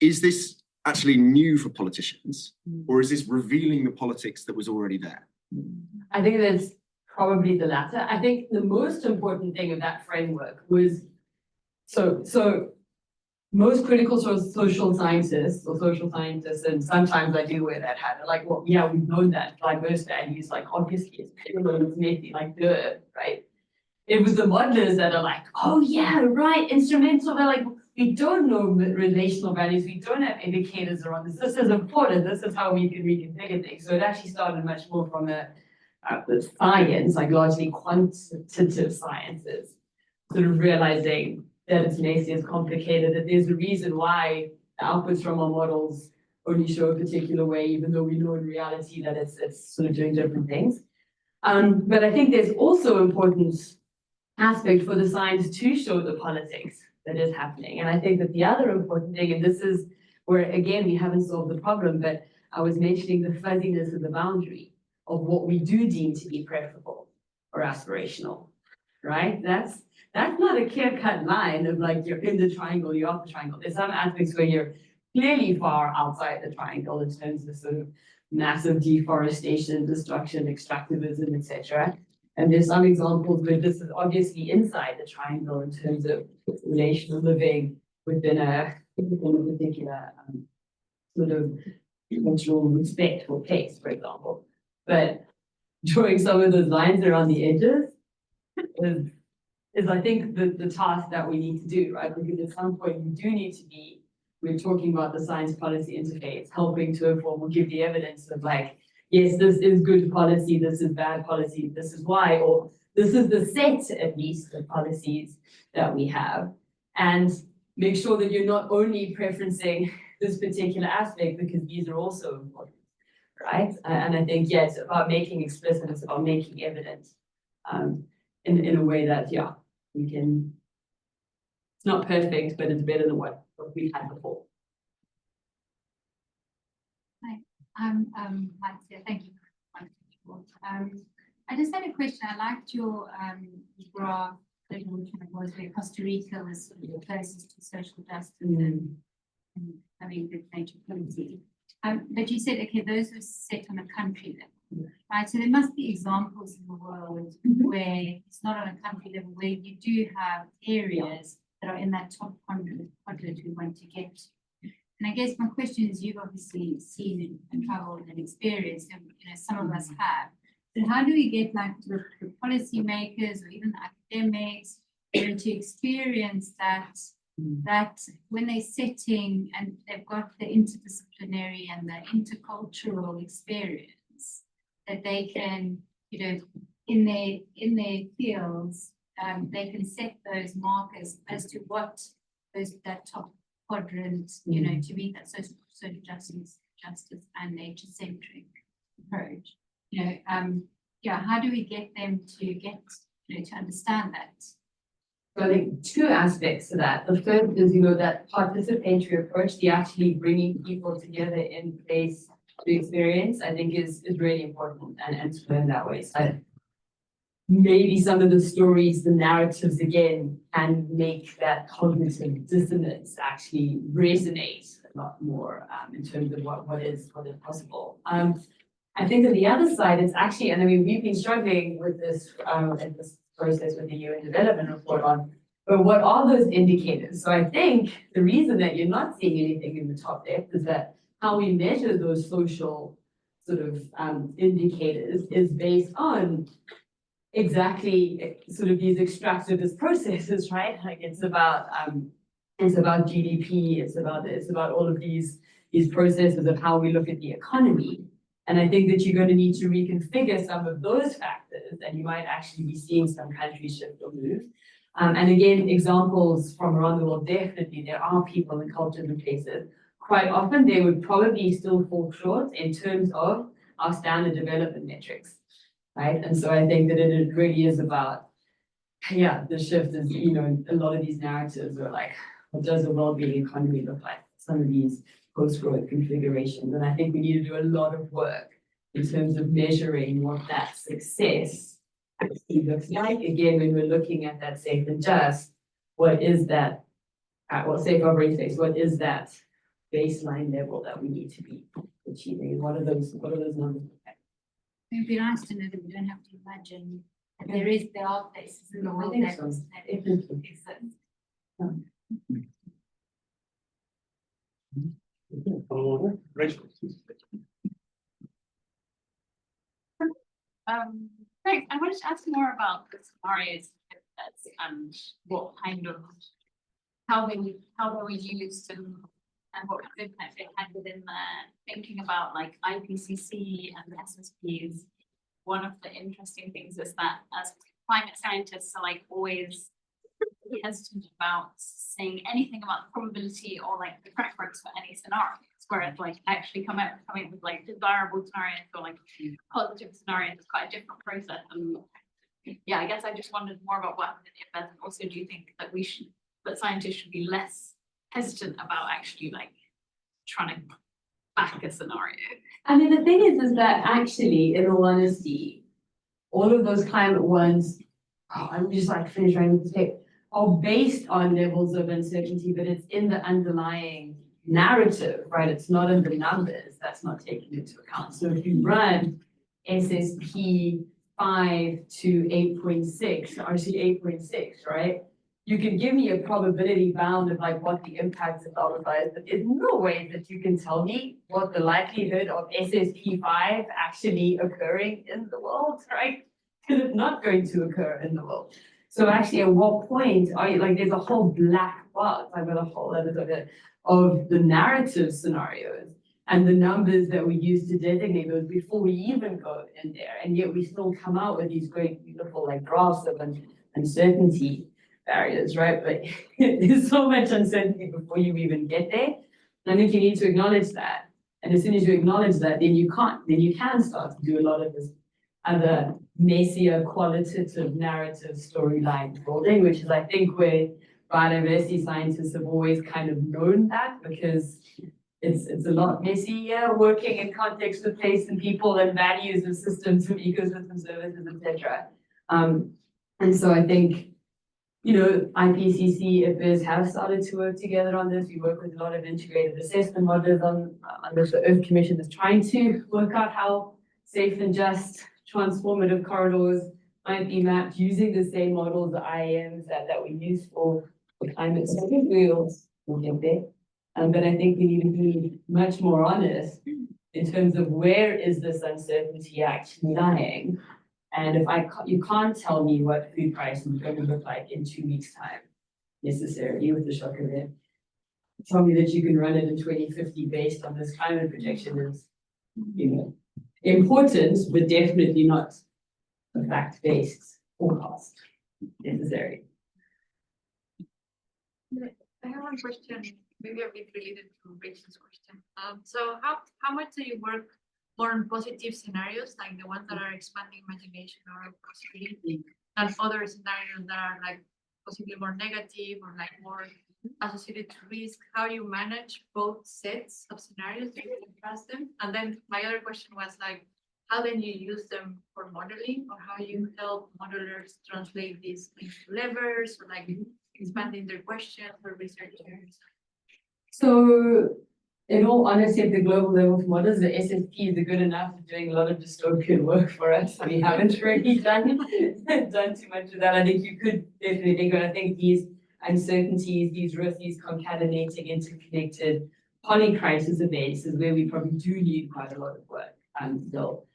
is this actually new for politicians, or is this revealing the politics that was already there? I think that's probably the latter. I think the most important thing of that framework was, so most critical social scientists, and sometimes I do wear that hat, are like, well, yeah, we've known that diverse values, like obviously it's payload, it's messy, like dirt, right? It was the modelers that are like, oh yeah, right, instrumental, they're like, we don't know relational values, we don't have indicators around this. This is important, this is how we can reconfigure things. So it actually started much more from the science, like largely quantitative sciences, sort of realizing that it's messy, it's complicated, that there's a reason why the outputs from our models only show a particular way, even though we know in reality that it's sort of doing different things. But I think there's also important aspect for the science to show the politics that is happening. And I think that the other important thing, and this is where, again, we haven't solved the problem, but I was mentioning the fuzziness of the boundary of what we do deem to be preferable or aspirational, right? That's not a clear-cut line of like, you're in the triangle, you're off the triangle. There's some aspects where you're clearly far outside the triangle in terms of sort of massive deforestation, destruction, extractivism, etc. And there's some examples where this is obviously inside the triangle in terms of relational living within a particular sort of cultural respectful place, for example. But drawing some of those lines around the edges is I think the task that we need to do, right? Because at some point we do need to be, we're talking about the science policy interface, helping to inform or give the evidence of like, yes, this is good policy, this is bad policy, this is why, or this is the set at least of policies that we have. And make sure that you're not only preferencing this particular aspect, because these are also important, right? And I think, yeah, it's about making explicit, it's about making evident in a way that, yeah, we can, it's not perfect, but it's better than what we had before. Marcia, thank you. I just had a question. I liked your graph that was where Costa Rica was sort of the closest to social justice and having good nature policy. But you said, okay, those were set on a country level, right? So there must be examples in the world where it's not on a country level, where you do have areas that are in that top quadrant we want to get to. And I guess my question is, you've obviously seen and traveled and experienced, and some of us have. So how do we get like the policy makers or even the academics to experience that when they're setting and they've got the interdisciplinary and the intercultural experience, that they can, in their fields, they can set those markers as to what that top quadrant, to meet that social justice and nature-centric approach. How do we get them to get, to understand that? So I think two aspects to that. The first is, that participatory approach, the actually bringing people together in place to experience, I think is really important and to learn that way. So maybe some of the stories, the narratives again, can make that cognitive dissonance actually resonate a lot more in terms of what is possible. I think on the other side, it's actually, and I mean, we've been struggling with this in this process with the UN Development Report on, but what are those indicators? So I think the reason that you're not seeing anything in the top left is that how we measure those social sort of indicators is based on exactly sort of these extractivist processes, right? Like it's about GDP, it's about all of these processes of how we look at the economy. And I think that you're going to need to reconfigure some of those factors, and you might actually be seeing some countries shift or move. And again, examples from around the world, definitely there are people and cultures and places. Quite often they would probably still fall short in terms of our standard development metrics, right? And so I think that it really is about, yeah, the shift is, you know, a lot of these narratives are like, what does a well-being economy look like? Some of these post-growth configurations. And I think we need to do a lot of work in terms of measuring what that success actually looks like. Again, when we're looking at that safe and just, what is that, well, safe operating space, what is that baseline level that we need to be achieving? And what are those numbers? It'd be nice to know that we don't have to imagine that there are places in the world think that so. exist. Rachel. Thanks. I wanted to ask more about the scenarios and what kind of how they were used and what kind of impact they had within there. Thinking about like IPCC and SSPs, one of the interesting things is that as climate scientists are like always hesitant about saying anything about the probability or like the preference for any scenarios, whereas like actually coming up with like desirable scenarios or like positive scenarios is quite a different process. And yeah, I guess I just wondered more about what happened in the event. Also, do you think that scientists should be less hesitant about actually like trying to back a scenario? I mean, the thing is that actually, in all honesty, all of those climate ones, I'm just like finish writing the tape, are based on levels of uncertainty, but it's in the underlying narrative, right? It's not in the numbers, that's not taken into account. So if you run SSP 5 to 8.6, RC 8.6, right? You can give me a probability bound of like what the impact of alpha is, but there's no way that you can tell me what the likelihood of SSP 5 actually occurring in the world, right? Because it's not going to occur in the world. So actually, at what point are you like? There's a whole black box. I've got a whole other of the narrative scenarios and the numbers that we use to designate those before we even go in there, and yet we still come out with these great, beautiful like graphs of uncertainty barriers, right? But there's so much uncertainty before you even get there. And I think you need to acknowledge that. And as soon as you acknowledge that, then you can start to do a lot of this other messier qualitative narrative storyline building, which is I think where biodiversity scientists have always kind of known that, because it's a lot messier working in context with place and people and values and systems and ecosystem services, etc. And so I think, you know, IPCC, IPBES have started to work together on this. We work with a lot of integrated assessment models on this. The Earth Commission is trying to work out how safe and just transformative corridors might be mapped using the same models, the IAMs that we use for climate. So I think we'll get there. But I think we need to be much more honest in terms of where is this uncertainty actually lying. And if you can't tell me what food price is going to look like in 2 weeks' time, necessarily with the shock event, tell me that you can run it in 2050 based on this climate projection is, you know, important, but definitely not a fact-based forecast necessary. I have one question, maybe a bit related to Rachel's question. So how much do you work more on positive scenarios, like the ones that are expanding imagination or possibility, than other scenarios that are like possibly more negative or like more associated to risk? How do you manage both sets of scenarios? Do you contrast them? And then my other question was like, how then you use them for modeling, or how you help modelers translate these into levers, or like expanding their questions for researchers? So in all honesty, at the global level for models, the SSPs are good enough at doing a lot of dystopian work for us. We haven't really done too much of that. I think you could definitely think, but I think these uncertainties, these risks, these concatenating, interconnected polycrisis events is where we probably do need quite a lot of work. Still,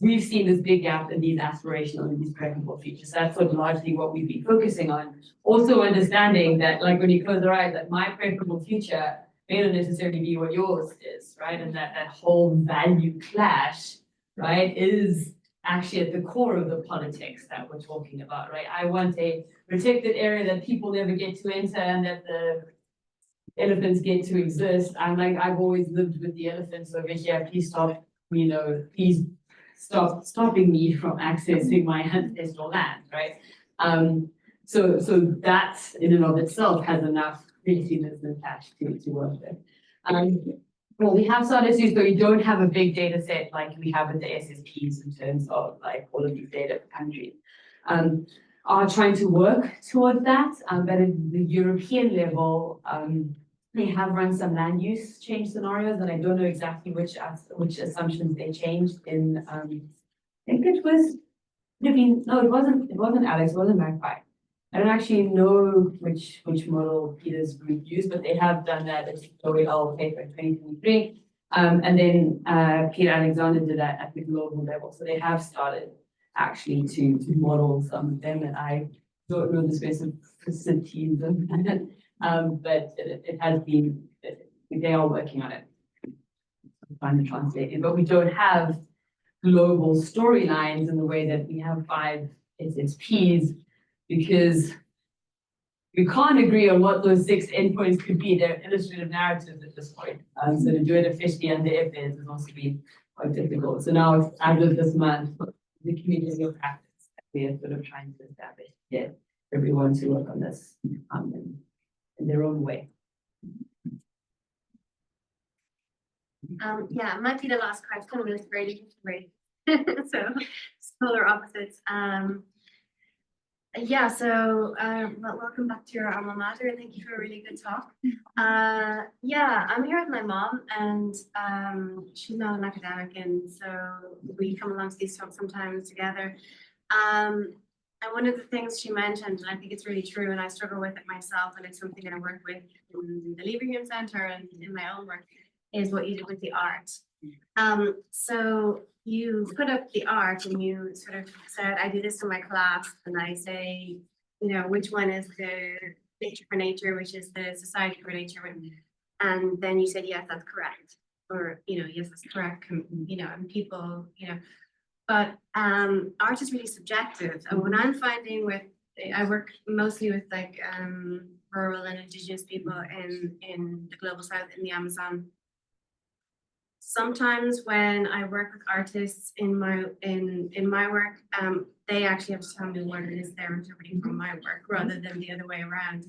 we've seen this big gap in these aspirational and these preferable features. That's sort of largely what we've been focusing on. Also understanding that, like when you close your eyes, that my preferable future may not necessarily be what yours is, right? And that whole value clash, right, is actually at the core of the politics that we're talking about, right? I want a protected area that people never get to enter and that the elephants get to exist. I'm like, I've always lived with the elephants over here. Please stop, please stop stopping me from accessing my ancestral land, right? So that in and of itself has enough craziness and cash to work with. Well, we have started to, so we don't have a big data set like we have with the SSPs in terms of like all of these data for countries. Are trying to work towards that, but at the European level, they have run some land use change scenarios, and I don't know exactly which assumptions they changed in. I think it was. No, it wasn't Alex. It wasn't Magpie. I don't actually know which model Peter's group used, but they have done that at the OEL paper in 2023. And then Peter Alexander did that at the global level. So they have started actually to model some of them, and I don't know the specificities of that, but it has been, they are working on it. Trying to translate it, but we don't have global storylines in the way that we have 5 SSPs, because we can't agree on what those 6 endpoints could be. They're illustrative narratives at this point. So to do it officially under FNs has also been quite difficult. So now, as of this month, the community of practice, we are sort of trying to establish, get everyone to work on this in their own way. Yeah, it might be the last question. It's really great. So polar opposites. Yeah, so well, welcome back to your alma mater, and thank you for a really good talk. Yeah, I'm here with my mom, and she's not an academic, and so we come along to these talks sometimes together. And one of the things she mentioned, and I think it's really true, and I struggle with it myself, and it's something I work with in the Leverhulme Center and in my own work, is what you do with the art. So you put up the art and you sort of said, I do this in my class, and I say, which one is the nature for nature, which is the society for nature, and then you said, yes, that's correct, or yes, that's correct, and people, but art is really subjective, and what I'm finding I work mostly with like rural and indigenous people in the global south, in the Amazon. Sometimes when I work with artists in my work, they actually have to tell me what it is they're interpreting from my work rather than the other way around.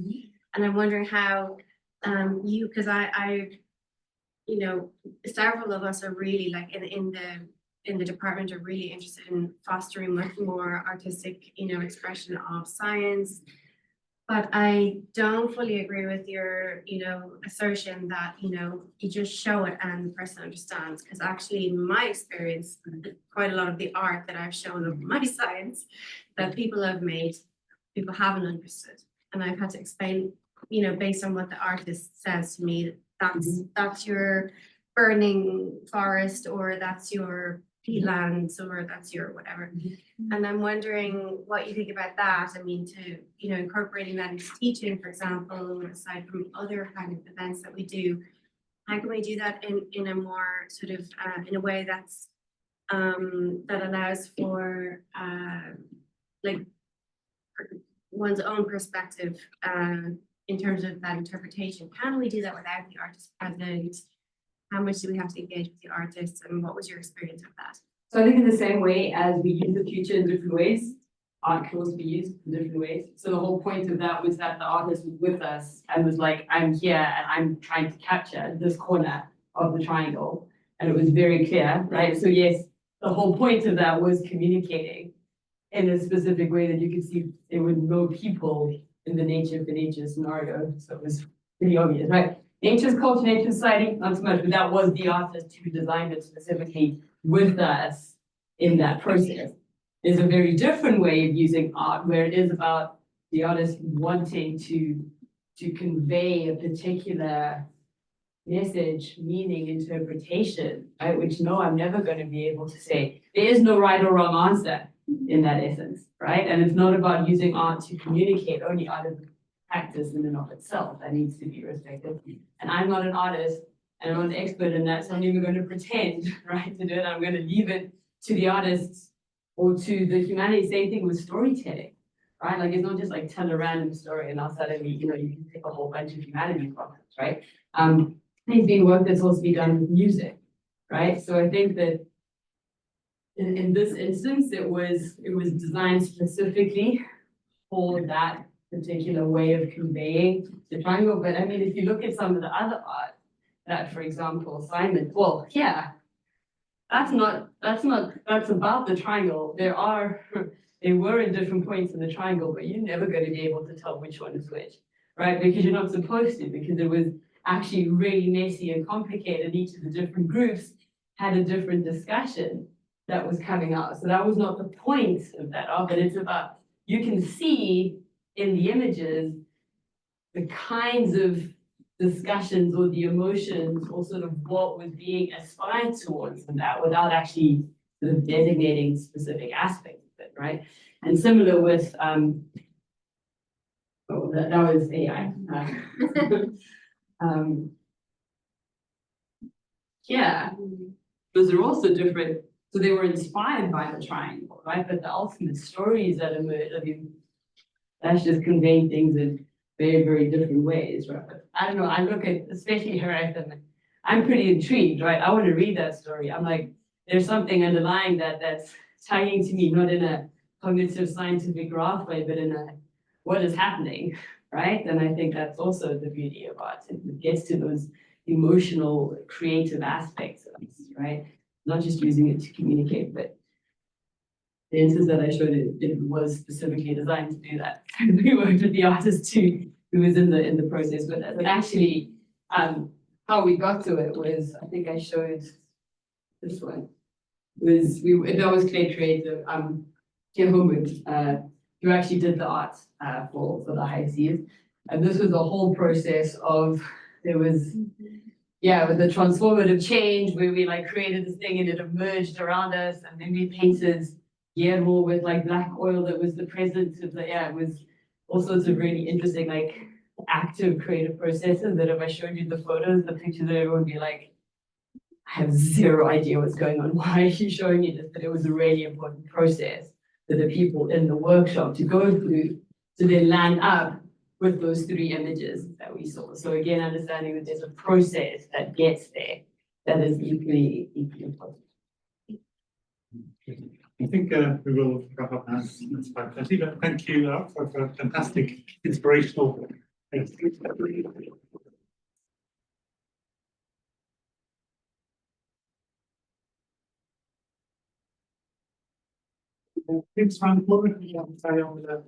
And I'm wondering how because I several of us are really like in the department are really interested in fostering much more artistic, expression of science. But I don't fully agree with your, assertion that, you just show it and the person understands. Because actually, in my experience, quite a lot of the art that I've shown of my science that people have made, people haven't understood. And I've had to explain, based on what the artist says to me, that's your burning forest, or that's your peatlands, or that's your whatever. And I'm wondering what you think about that. I mean, to incorporating that into teaching, for example, aside from other kind of events that we do, how can we do that in a more sort of in a way that's that allows for like one's own perspective in terms of that interpretation? Can we do that without the artist present? How much do we have to engage with the artists, and what was your experience of that? So I think in the same way as we use the future in different ways, art can also be used in different ways. So the whole point of that was that the artist was with us and was like, I'm here and I'm trying to capture this corner of the triangle. And it was very clear, right? So yes, the whole point of that was communicating in a specific way that you could see there were no people in the nature for nature scenario. So it was pretty obvious, right? Nature's culture, nature's society, not so much, but that was the artist who designed it specifically with us in that process. There's a very different way of using art where it is about the artist wanting to convey a particular message, meaning, interpretation, right? Which no, I'm never going to be able to say. There is no right or wrong answer in that essence, right? And it's not about using art to communicate, only art is a practice in and of itself that needs to be respected. And I'm not an artist and I'm not an expert in that, so I'm not even going to pretend, right, to do it. I'm going to leave it to the artists or to the humanity. Same thing with storytelling, right? Like it's not just like tell a random story and now suddenly, you know, you can take a whole bunch of humanity from it, right? There's been work that's also been done with music, right? So I think that in this instance, it was designed specifically for that particular way of conveying the triangle. But I mean, if you look at some of the other art, that, for example, Simon, well, yeah, that's about the triangle. They were in different points in the triangle, but you're never going to be able to tell which one is which, right? Because you're not supposed to, because it was actually really messy and complicated. Each of the different groups had a different discussion that was coming out. So that was not the point of that art, but it's about, you can see in the images the kinds of discussions or the emotions or sort of what was being aspired towards in that without actually sort of designating specific aspects of it, right? And similar with, that was AI. Yeah, those are also different. So they were inspired by the triangle, right? But the ultimate stories that emerge, I mean, that's just conveying things in very, very different ways, right? But I don't know, I look at, especially her, I'm pretty intrigued, right? I want to read that story. I'm like, there's something underlying that's tagging to me, not in a cognitive scientific graph way, but in a what is happening, right? And I think that's also the beauty of art. It gets to those emotional, creative aspects of us, right? Not just using it to communicate, but the instance that I showed it was specifically designed to do that. We worked with the artist who was in the process with it. But actually, how we got to it was, I think I showed this one. That was Clay Creative, Kim Homewood, who actually did the art for the high seas. And this was a whole process of, there was, yeah, with the transformative change where we like created this thing and it emerged around us, and then we painted Guillermo with like black oil that was the presence of the, yeah, it was all sorts of really interesting, like active creative processes that if I showed you the photos, the pictures, everyone would be like, I have zero idea what's going on. Why are you showing me this? But it was a really important process for the people in the workshop to go through to then land up with those three images that we saw. So again, understanding that there's a process that gets there that is equally important. I think we will wrap up now. That's fantastic. Thank you for a fantastic, inspirational. Thanks, Frank. What would you say on the